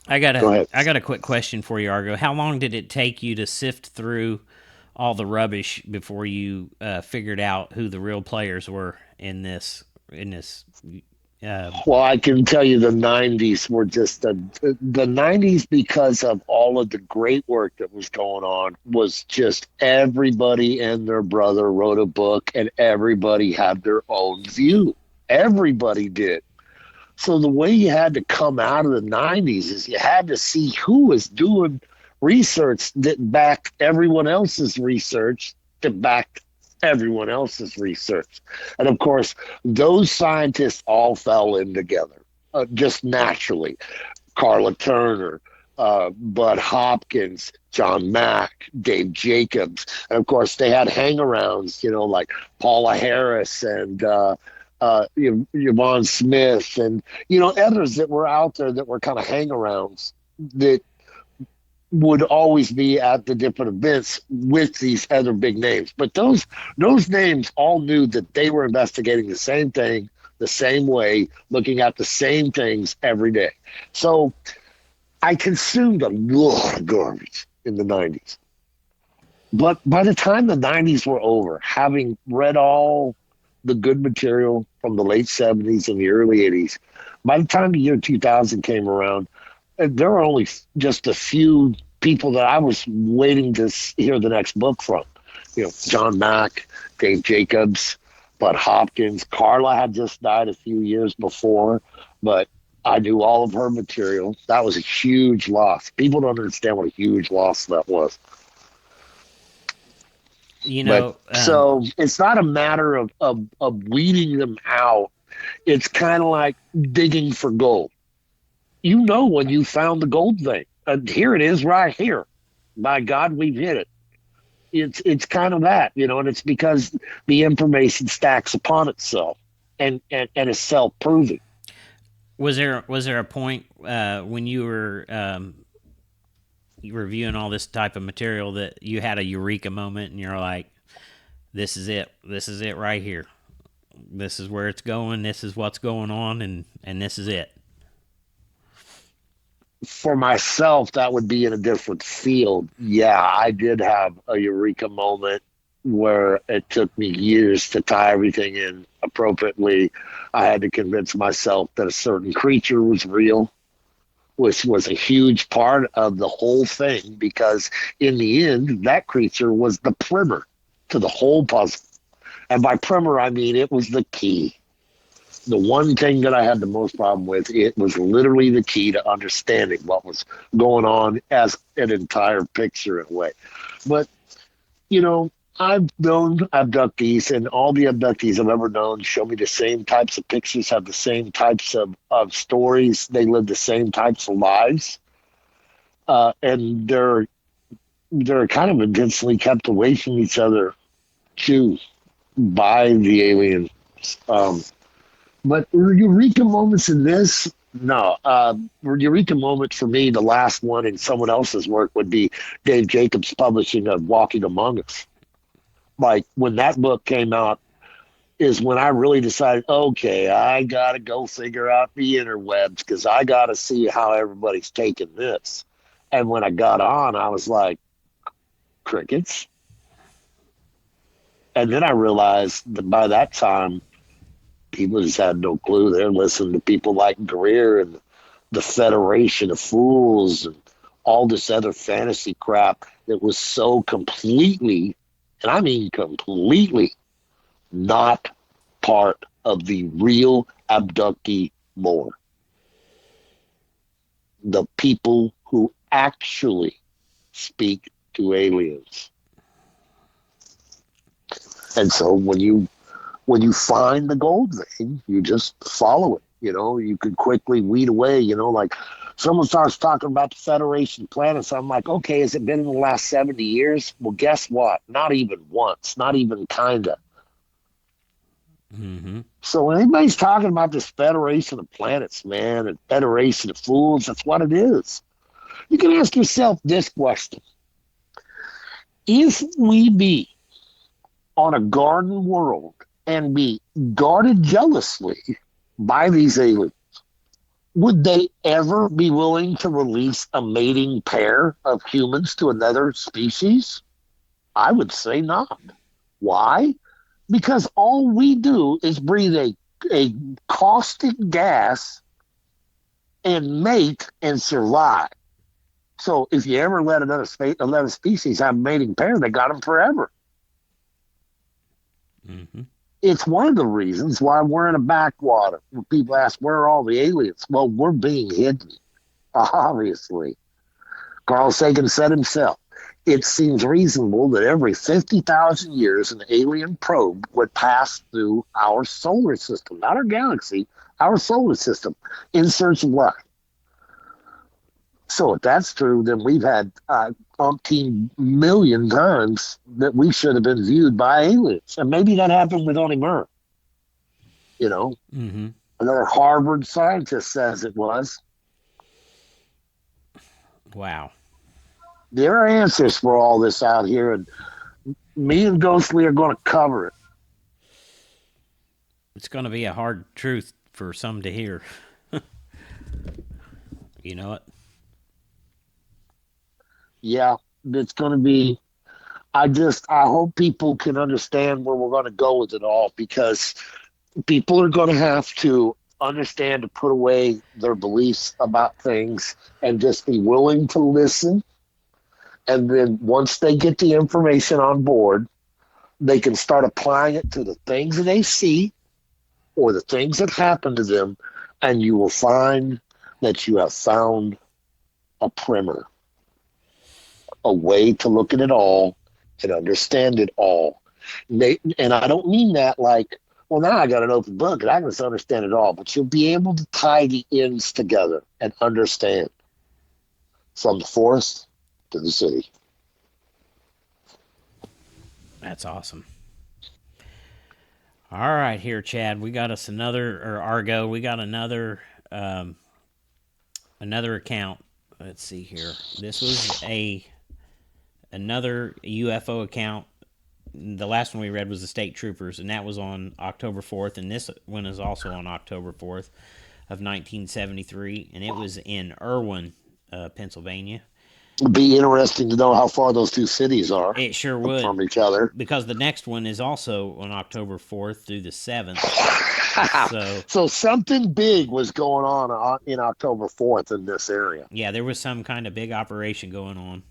Go ahead. I got a quick question for you, Argo. How long did it take you to sift through all the rubbish before you figured out who the real players were in this? Well, I can tell you the 90s were just the 90s, because of all of the great work that was going on, was just everybody and their brother wrote a book, and everybody had their own view. Everybody did. So the way you had to come out of the 90s is you had to see who was doing research that backed everyone else's research that backed everyone else's research. And of course, those scientists all fell in together, just naturally. Carla Turner, Bud Hopkins, John Mack, Dave Jacobs. And of course, they had hangarounds, like Paula Harris and Yvonne Smith, and, others that were out there that were kind of hangarounds that would always be at the different events with these other big names. But those names all knew that they were investigating the same thing, the same way, looking at the same things every day. So I consumed a lot of garbage in the 90s. But by the time the 90s were over, having read all the good material from the late 70s and the early 80s, by the time the year 2000 came around, there were only just a few people that I was waiting to hear the next book from. John Mack, Dave Jacobs, Bud Hopkins. Carla had just died a few years before, but I knew all of her material. That was a huge loss. People don't understand what a huge loss that was. But so it's not a matter of weeding them out. It's kind of like digging for gold. When you found the gold thing. Here it is right here. By God, we've hit it. It's kind of that, and it's because the information stacks upon itself and is self-proving. Was there a point when you were reviewing all this type of material that you had a eureka moment and you're like, this is it right here, this is where it's going, this is what's going on, and this is it? For myself, that would be in a different field. Yeah, I did have a eureka moment where it took me years to tie everything in appropriately. I had to convince myself that a certain creature was real, which was a huge part of the whole thing, because in the end, that creature was the primer to the whole puzzle. And by primer, I mean it was the key. The one thing that I had the most problem with, it was literally the key to understanding what was going on as an entire picture in a way. But, I've known abductees, and all the abductees I've ever known show me the same types of pictures, have the same types of stories. They live the same types of lives. And they're kind of intensely kept away from each other, too, by the aliens. But eureka moments in this, no. Eureka moment for me, the last one in someone else's work, would be Dave Jacobs' publishing of Walking Among Us. Like, when that book came out is when I really decided, okay, I got to go figure out the interwebs, because I got to see how everybody's taking this. And when I got on, I was like, crickets. And then I realized that by that time, people just had no clue. They're listening to people like Greer and the Federation of Fools and all this other fantasy crap that was so completely, and I mean completely, not part of the real abductee lore. The people who actually speak to aliens. And so when you find the gold vein, you just follow it. You could quickly weed away, like someone starts talking about the Federation planets. I'm like, okay, has it been in the last 70 years? Well, guess what? Not even once, not even kinda. Mm-hmm. So when anybody's talking about this Federation of Planets, man, and Federation of Fools, that's what it is. You can ask yourself this question. If we be on a garden world and be guarded jealously by these aliens, would they ever be willing to release a mating pair of humans to another species? I would say not. Why? Because all we do is breathe a caustic gas and mate and survive. So if you ever let another species have a mating pair, they got them forever. Mm-hmm. It's one of the reasons why we're in a backwater. When people ask, where are all the aliens? Well, we're being hidden, obviously. Carl Sagan said himself, it seems reasonable that every 50,000 years an alien probe would pass through our solar system, not our galaxy, our solar system, in search of life. So if that's true, then we've had umpteen million times that we should have been viewed by aliens. And maybe that happened with only Murr. Mm-hmm. Another Harvard scientist says it was. Wow. There are answers for all this out here, and me and Ghostly are going to cover it. It's going to be a hard truth for some to hear. You know it? Yeah, it's going to be. I hope people can understand where we're going to go with it all, because people are going to have to understand to put away their beliefs about things and just be willing to listen And then once they get the information on board, they can start applying it to the things that they see or the things that happen to them, and you will find that you have found a primer, a way to look at it all and understand it all. And I don't mean that like, well, now I got an open book and I can understand it all, but you'll be able to tie the ends together and understand from the forest to the city. That's awesome. All right, here, Chad. We got us another, or Argo. We got another account. Let's see here. This was another UFO account. The last one we read was the State Troopers, and that was on October 4th, and this one is also on October 4th of 1973, and it was in Irwin, Pennsylvania. It'd be interesting to know how far those two cities are. It sure would. From each other. Because the next one is also on October 4th through the 7th. So something big was going on in October 4th in this area. Yeah, there was some kind of big operation going on.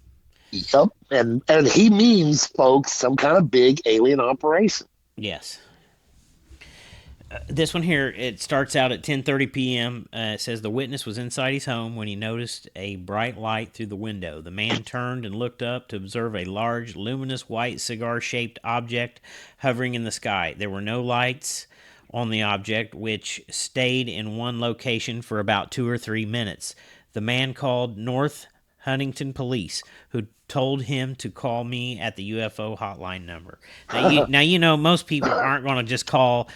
Yep, and he means, folks, some kind of big alien operation. Yes. This one here, it starts out at 10:30 p.m. It says the witness was inside his home when he noticed a bright light through the window. The man turned and looked up to observe a large, luminous, white, cigar-shaped object hovering in the sky. There were no lights on the object, which stayed in one location for about 2 or 3 minutes. The man called North Huntington Police, who told him to call me at the UFO hotline number. Now, you know, most people aren't going to just call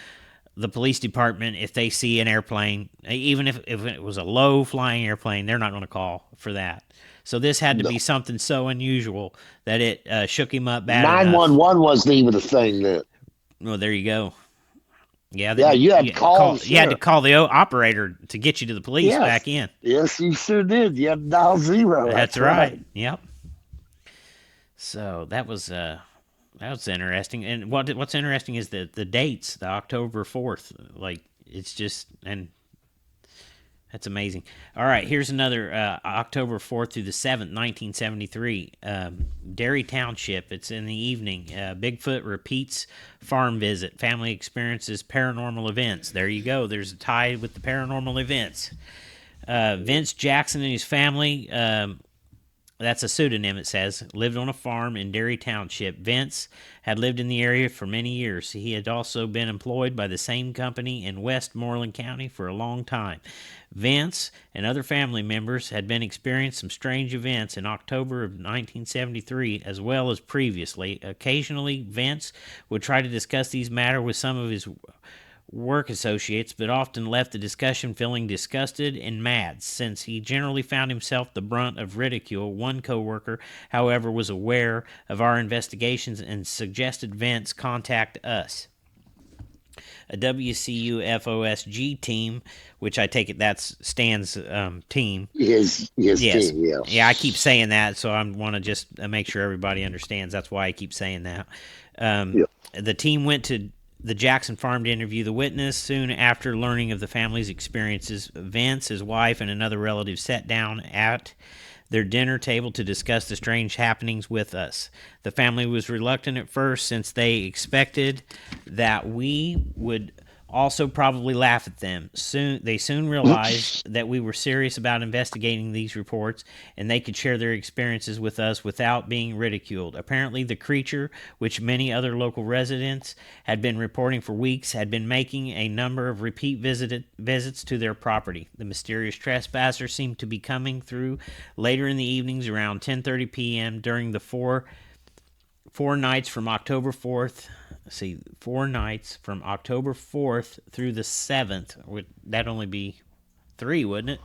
the police department if they see an airplane. Even if it was a low-flying airplane, they're not going to call for that. So this had to be something so unusual that it shook him up bad 911 wasn't even a thing then. Well, there you go. Yeah, you had to call. You had to call the operator to get you to the police back in. Yes, you sure did. You had to dial 0. That's right. Yep. So that was interesting. And what's interesting is the dates, the October 4th. Like, it's just, and that's amazing. All right, here's another October 4th through the 7th, 1973. Derry Township. It's in the evening. Bigfoot repeats farm visit. Family experiences paranormal events. There you go. There's a tie with the paranormal events. Vince Jackson and his family, that's a pseudonym, it says, lived on a farm in Derry Township. Vince had lived in the area for many years. He had also been employed by the same company in Westmoreland County for a long time. Vince and other family members had been experiencing some strange events in October of 1973 as well as previously. Occasionally, Vince would try to discuss these matters with some of his work associates, but often left the discussion feeling disgusted and mad, since he generally found himself the brunt of ridicule. One coworker, however, was aware of our investigations and suggested Vince contact us. A WCUFOSG team, which I take it that's Stan's team. His yes. team, yeah. Yeah, I keep saying that, so I want to just make sure everybody understands. That's why I keep saying that. The team went to the Jackson farm to interview the witness. Soon after learning of the family's experiences, Vince, his wife, and another relative sat down at their dinner table to discuss the strange happenings with us. The family was reluctant at first, since they expected that we would also probably laugh at them. They soon realized that we were serious about investigating these reports, and they could share their experiences with us without being ridiculed. Apparently, the creature, which many other local residents had been reporting for weeks, had been making a number of repeat visits to their property. The mysterious trespasser seemed to be coming through later in the evenings around 10:30 p.m. during the four nights from October 4th. Let's see, 4 nights from October 4th through the 7th. That'd only be 3, wouldn't it?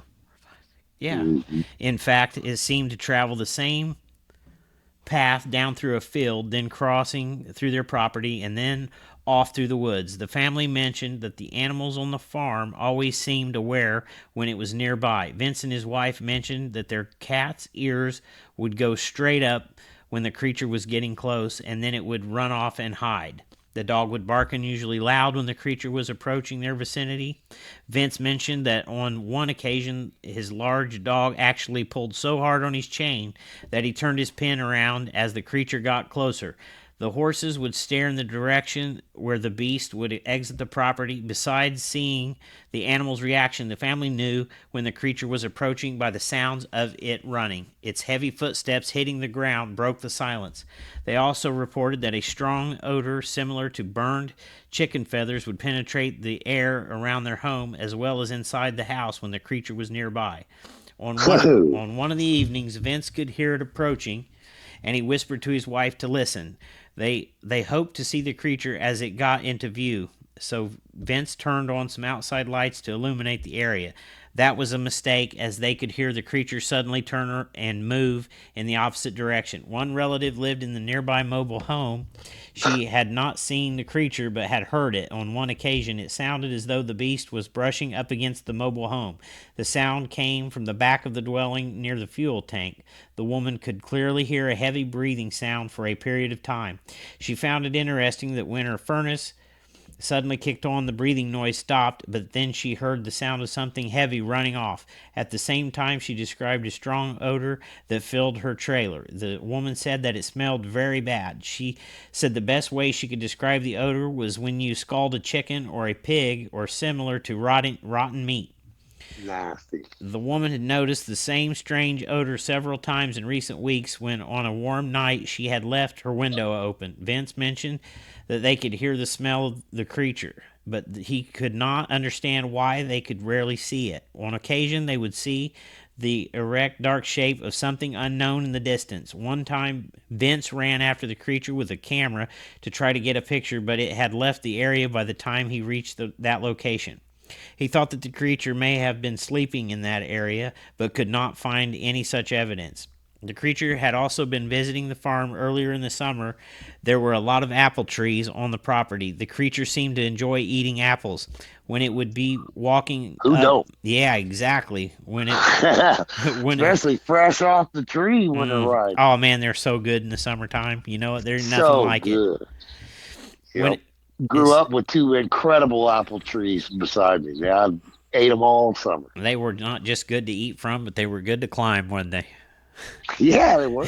Yeah. Mm-hmm. In fact, it seemed to travel the same path down through a field, then crossing through their property, and then off through the woods. The family mentioned that the animals on the farm always seemed aware when it was nearby. Vince and his wife mentioned that their cat's ears would go straight up when the creature was getting close, and then it would run off and hide. The dog would bark unusually loud when the creature was approaching their vicinity. Vince mentioned that on one occasion, his large dog actually pulled so hard on his chain that he turned his pen around as the creature got closer. The horses would stare in the direction where the beast would exit the property. Besides seeing the animal's reaction, the family knew when the creature was approaching by the sounds of it running. Its heavy footsteps hitting the ground broke the silence. They also reported that a strong odor similar to burned chicken feathers would penetrate the air around their home as well as inside the house when the creature was nearby. On one of the evenings, Vince could hear it approaching, and he whispered to his wife to listen. They hoped to see the creature as it got into view, so Vince turned on some outside lights to illuminate the area. That was a mistake, as they could hear the creature suddenly turn and move in the opposite direction. One relative lived in the nearby mobile home. She had not seen the creature, but had heard it. On one occasion, it sounded as though the beast was brushing up against the mobile home. The sound came from the back of the dwelling near the fuel tank. The woman could clearly hear a heavy breathing sound for a period of time. She found it interesting that when her furnace suddenly kicked on, the breathing noise stopped, but then she heard the sound of something heavy running off. At the same time, she described a strong odor that filled her trailer. The woman said that it smelled very bad. She said the best way she could describe the odor was when you scald a chicken or a pig or similar to rotten meat. Nasty. The woman had noticed the same strange odor several times in recent weeks when on a warm night she had left her window open. Vince mentioned that they could hear the smell of the creature, but he could not understand why they could rarely see it. On occasion, they would see the erect, dark shape of something unknown in the distance. One time, Vince ran after the creature with a camera to try to get a picture, but it had left the area by the time he reached that location. He thought that the creature may have been sleeping in that area, but could not find any such evidence. The creature had also been visiting the farm earlier in the summer. There were a lot of apple trees on the property. The creature seemed to enjoy eating apples. When it would be walking Who up, don't? yeah, exactly. Especially fresh off the tree when they're ripe. Oh man, they're so good in the summertime. You know what? There's nothing So like good. it. Yep. Grew up with two incredible apple trees beside me. Yeah, I ate them all summer. They were not just good to eat from, but they were good to climb, weren't they? Yeah, they were.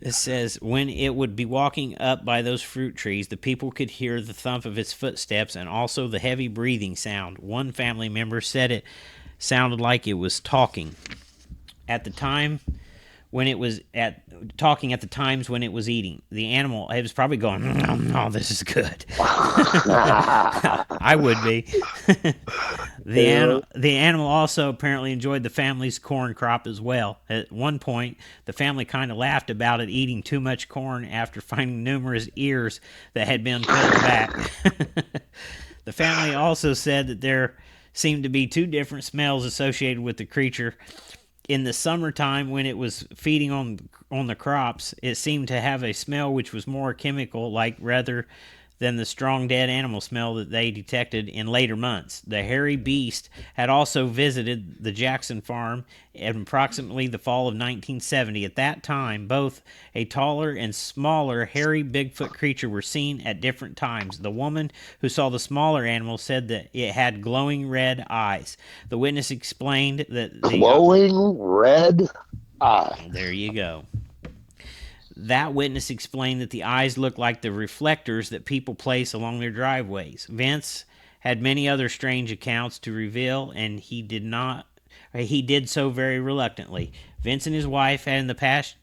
It says, when it would be walking up by those fruit trees, the people could hear the thump of its footsteps and also the heavy breathing sound. One family member said it sounded like it was talking. At the time when it was talking at the times when it was eating. The animal, it was probably going, oh, this is good. I would be. The animal also apparently enjoyed the family's corn crop as well. At one point, the family kind of laughed about it eating too much corn after finding numerous ears that had been pulled back. The family also said that there seemed to be two different smells associated with the creature. In the summertime, when it was feeding on the crops, it seemed to have a smell which was more chemical-like rather than the strong dead animal smell that they detected in later months. The hairy beast had also visited the Jackson farm in approximately the fall of 1970. At that time, both a taller and smaller hairy Bigfoot creature were seen at different times. The woman who saw the smaller animal said that it had glowing red eyes. The witness explained that glowing red eyes. There you go. That witness explained that the eyes looked like the reflectors that people place along their driveways. Vince had many other strange accounts to reveal, and he did so very reluctantly. Vince and his wife had in the past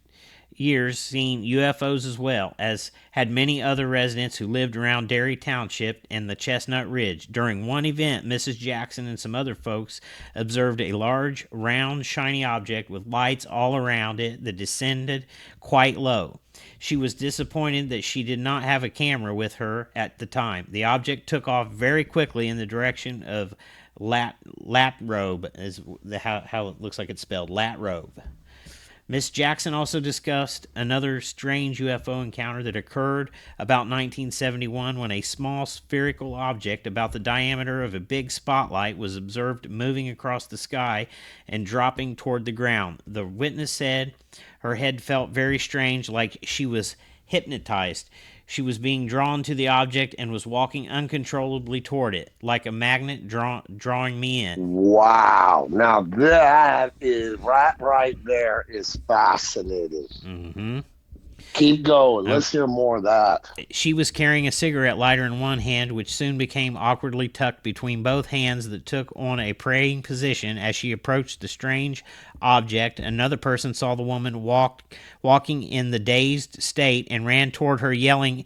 years seen UFOs as well, as had many other residents who lived around Derry Township and the Chestnut Ridge. During one event, Mrs. Jackson and some other folks observed a large, round, shiny object with lights all around it that descended quite low. She was disappointed that she did not have a camera with her at the time. The object took off very quickly in the direction of Latrobe, is how it looks like it's spelled, Latrobe. Miss Jackson also discussed another strange UFO encounter that occurred about 1971 when a small spherical object about the diameter of a big spotlight was observed moving across the sky and dropping toward the ground. The witness said her head felt very strange, like she was hypnotized. She was being drawn to the object and was walking uncontrollably toward it, like a magnet drawing me in. Wow. Now that is right there is fascinating. Mm-hmm. Keep going. Let's hear more of that. She was carrying a cigarette lighter in one hand, which soon became awkwardly tucked between both hands that took on a praying position as she approached the strange object. Another person saw the woman walking in the dazed state and ran toward her, yelling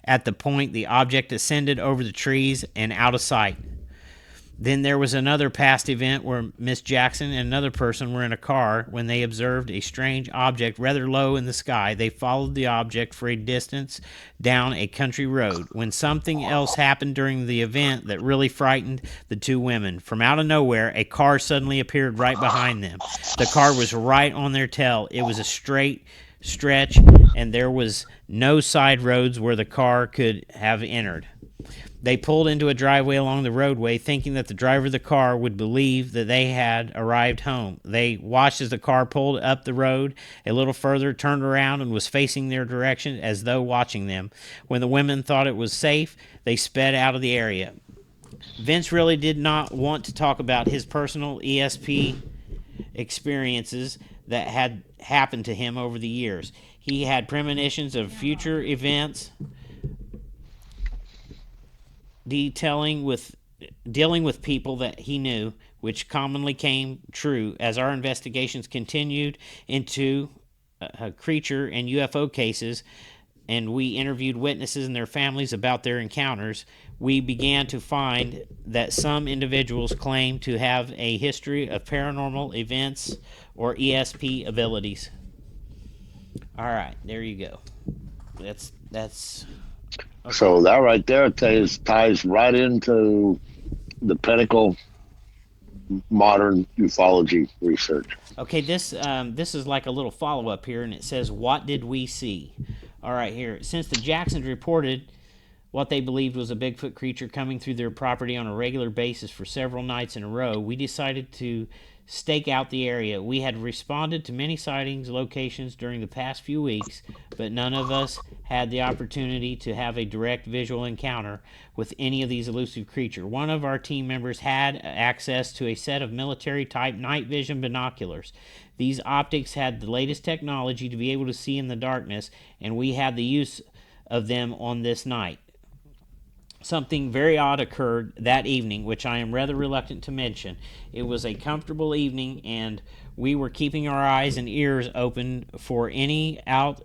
at the point the object ascended over the trees and out of sight. Then there was another past event where Miss Jackson and another person were in a car when they observed a strange object rather low in the sky. They followed the object for a distance down a country road when something else happened during the event that really frightened the two women. From out of nowhere, a car suddenly appeared right behind them. The car was right on their tail. It was a straight stretch, and there was no side roads where the car could have entered. They pulled into a driveway along the roadway, thinking that the driver of the car would believe that they had arrived home. They watched as the car pulled up the road a little further, turned around, and was facing their direction as though watching them. When the women thought it was safe, they sped out of the area. Vince really did not want to talk about his personal ESP experiences that had happened to him over the years. He had premonitions of future events, dealing with people that he knew, which commonly came true as our investigations continued into creature and UFO cases, and we interviewed witnesses and their families about their encounters. We began to find that some individuals claim to have a history of paranormal events or ESP abilities. All right, there you go. That's okay. So that right there ties right into the pinnacle modern ufology research. Okay, this is like a little follow-up here, and it says, what did we see? All right, here. Since the Jacksons reported what they believed was a Bigfoot creature coming through their property on a regular basis for several nights in a row, we decided to stake out the area. We had responded to many sightings locations during the past few weeks, but none of us had the opportunity to have a direct visual encounter with any of these elusive creatures. One of our team members had access to a set of military-type night vision binoculars. These optics had the latest technology to be able to see in the darkness, and we had the use of them on this night. Something very odd occurred that evening, which I am rather reluctant to mention. It was a comfortable evening, and we were keeping our eyes and ears open for any out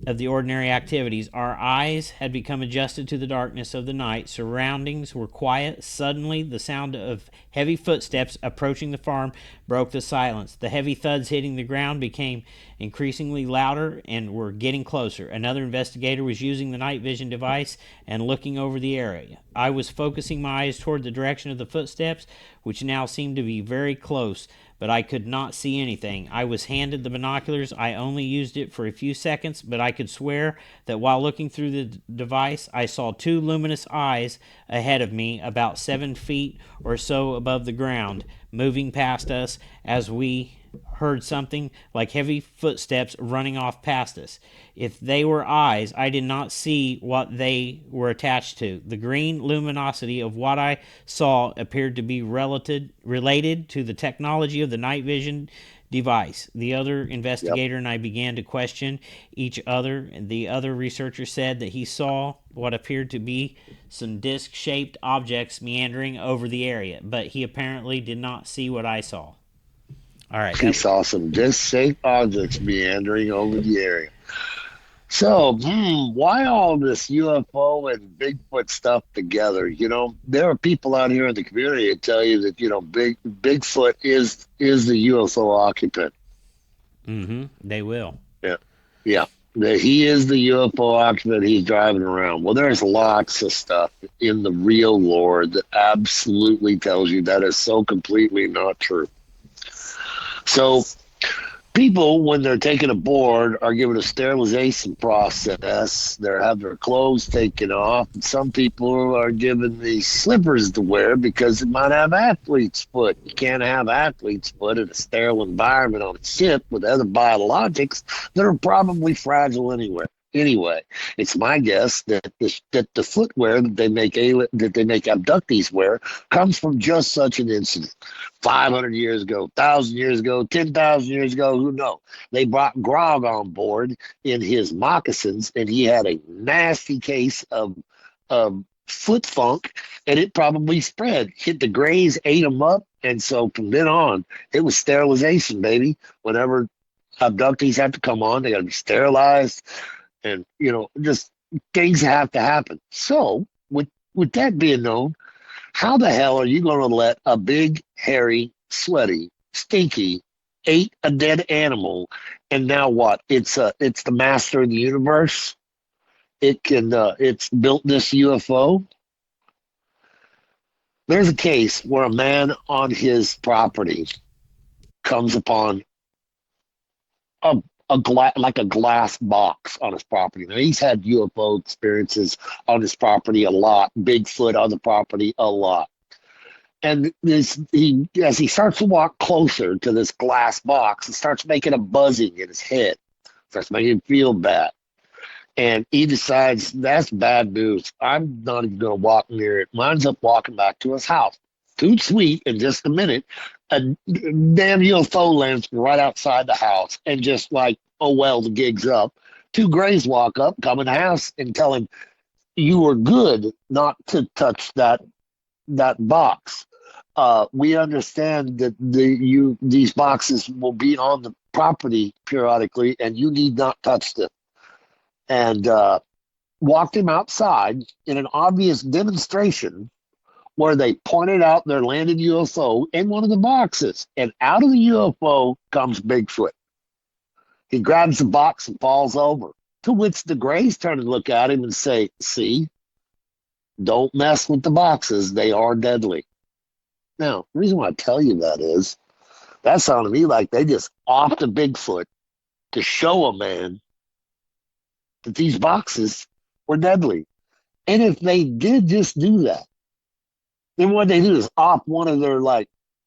of the ordinary activities. Our eyes had become adjusted to the darkness of the night. Surroundings were quiet. Suddenly, the sound of heavy footsteps approaching the farm broke the silence. The heavy thuds hitting the ground became increasingly louder and were getting closer. Another investigator was using the night vision device and looking over the area. I was focusing my eyes toward the direction of the footsteps, which now seemed to be very close, but I could not see anything. I was handed the binoculars. I only used it for a few seconds, but I could swear that while looking through the device, I saw two luminous eyes ahead of me, about 7 feet or so above the ground, moving past us as we heard something like heavy footsteps running off past us. If they were eyes, I did not see what they were attached to. The green luminosity of what I saw appeared to be related to the technology of the night vision device. The other investigator and I began to question each other. The other researcher said that he saw what appeared to be some disc-shaped objects meandering over the area, but he apparently did not see what I saw. All right. He saw some disc-shaped objects meandering over the area. So, why all this UFO and Bigfoot stuff together? You know, there are people out here in the community that tell you that, you know, Bigfoot is the UFO occupant. Mm-hmm. They will. Yeah. That he is the UFO occupant. He's driving around. Well, there's lots of stuff in the real lore that absolutely tells you that is so completely not true. So people, when they're taken aboard, are given a sterilization process. They have their clothes taken off. And some people are given these slippers to wear because it might have athlete's foot. You can't have athlete's foot in a sterile environment on a ship with other biologics that are probably fragile anyway. Anyway, it's my guess that the footwear that they make abductees wear comes from just such an incident. 500 years ago, 1,000 years ago, 10,000 years ago, who knows? They brought Grog on board in his moccasins, and he had a nasty case of foot funk, and it probably spread. Hit the Greys, ate them up, and so from then on, it was sterilization, baby. Whenever abductees have to come on, they got to be sterilized, and just things have to happen. So, with that being known, how the hell are you going to let a big, hairy, sweaty, stinky ate a dead animal, and now what? It's the master of the universe. It's built this UFO. There's a case where a man on his property comes upon a like a glass box on his property. Now he's had UFO experiences on his property a lot, Bigfoot on the property a lot. And as he starts to walk closer to this glass box, it starts making a buzzing in his head, starts making him feel bad. And he decides that's bad news. I'm not even going to walk near it. Winds up walking back to his house. Too sweet, in just a minute, a damn UFO lands right outside the house, and just like, oh well, the gig's up. Two Greys walk up, come in the house, and tell him, "You were good not to touch that box. We understand that these boxes will be on the property periodically, and you need not touch them." And walked him outside in an obvious demonstration where they pointed out their landed UFO in one of the boxes. And out of the UFO comes Bigfoot. He grabs the box and falls over, to which the Greys turn and look at him and say, "See, don't mess with the boxes. They are deadly." Now, the reason why I tell you that is, that sounded to me like they just offed a Bigfoot to show a man that these boxes were deadly. And if they did just do that, then what they do is off one of their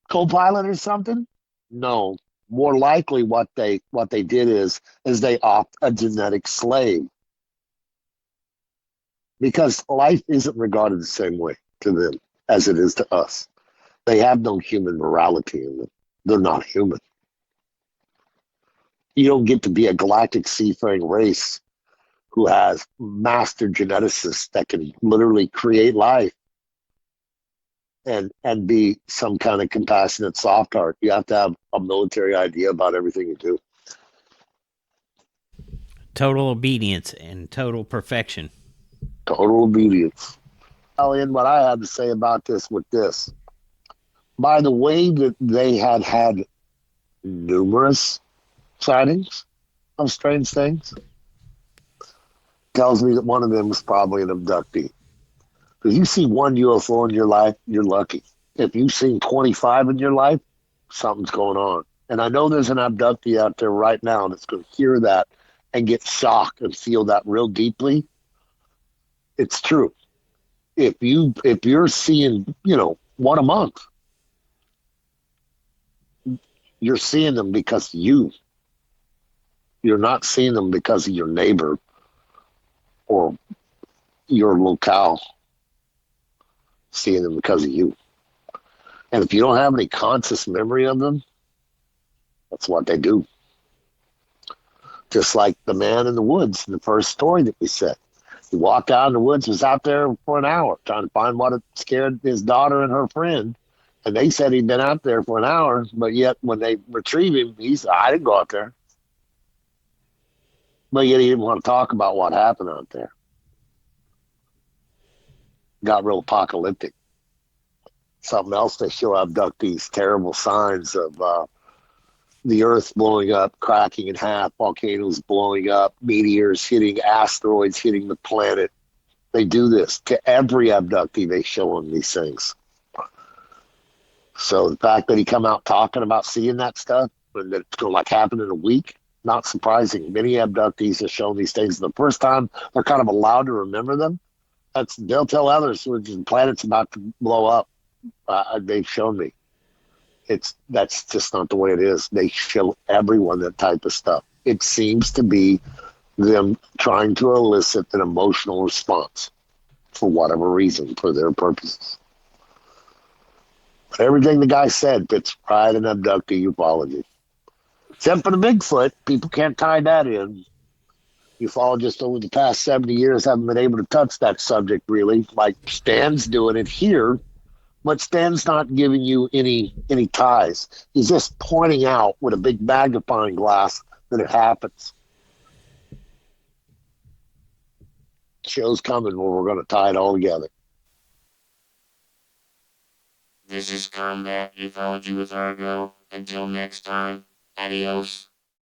co-pilot or something? No. More likely what they did is they opt a genetic slave. Because life isn't regarded the same way to them as it is to us. They have no human morality in them. They're not human. You don't get to be a galactic seafaring race who has master geneticists that can literally create life and be some kind of compassionate soft heart. You have to have a military idea about everything you do. Total obedience and total perfection. Total obedience. I'll end what I had to say about this with this. By the way that they had numerous sightings of strange things, tells me that one of them was probably an abductee. Because you see one UFO in your life, you're lucky. If you've seen 25 in your life, something's going on. And I know there's an abductee out there right now that's going to hear that and get shocked and feel that real deeply. It's true. If you're seeing, one a month, you're seeing them because you're not seeing them because of your neighbor or your locale. Seeing them because of you. And if you don't have any conscious memory of them, that's what they do. Just like the man in the woods in the first story that we said. He walked out in the woods, was out there for an hour trying to find what had scared his daughter and her friend. And they said he'd been out there for an hour, but yet when they retrieve him, he said, "I didn't go out there." But yet he didn't want to talk about what happened out there. Got real apocalyptic. Something else, they show abductees terrible signs of the earth blowing up, cracking in half, volcanoes blowing up, meteors hitting, asteroids hitting the planet. They do this to every abductee. They show them these things. So the fact that he come out talking about seeing that stuff and that it's going to happen in a week, not surprising. Many abductees have shown these things. The first time they're kind of allowed to remember them, they'll tell others when the planet's about to blow up. They've shown me. That's just not the way it is. They show everyone that type of stuff. It seems to be them trying to elicit an emotional response for whatever reason, for their purposes. But everything the guy said fits right in abductee ufology. Except for the Bigfoot, people can't tie that in. Ufologists over the past 70 years haven't been able to touch that subject really, like Stan's doing it here, but Stan's not giving you any ties. He's just pointing out with a big magnifying glass that it happens. Show's coming where we're going to tie it all together. This is Combat Ufology with Argo. Until next time, adios.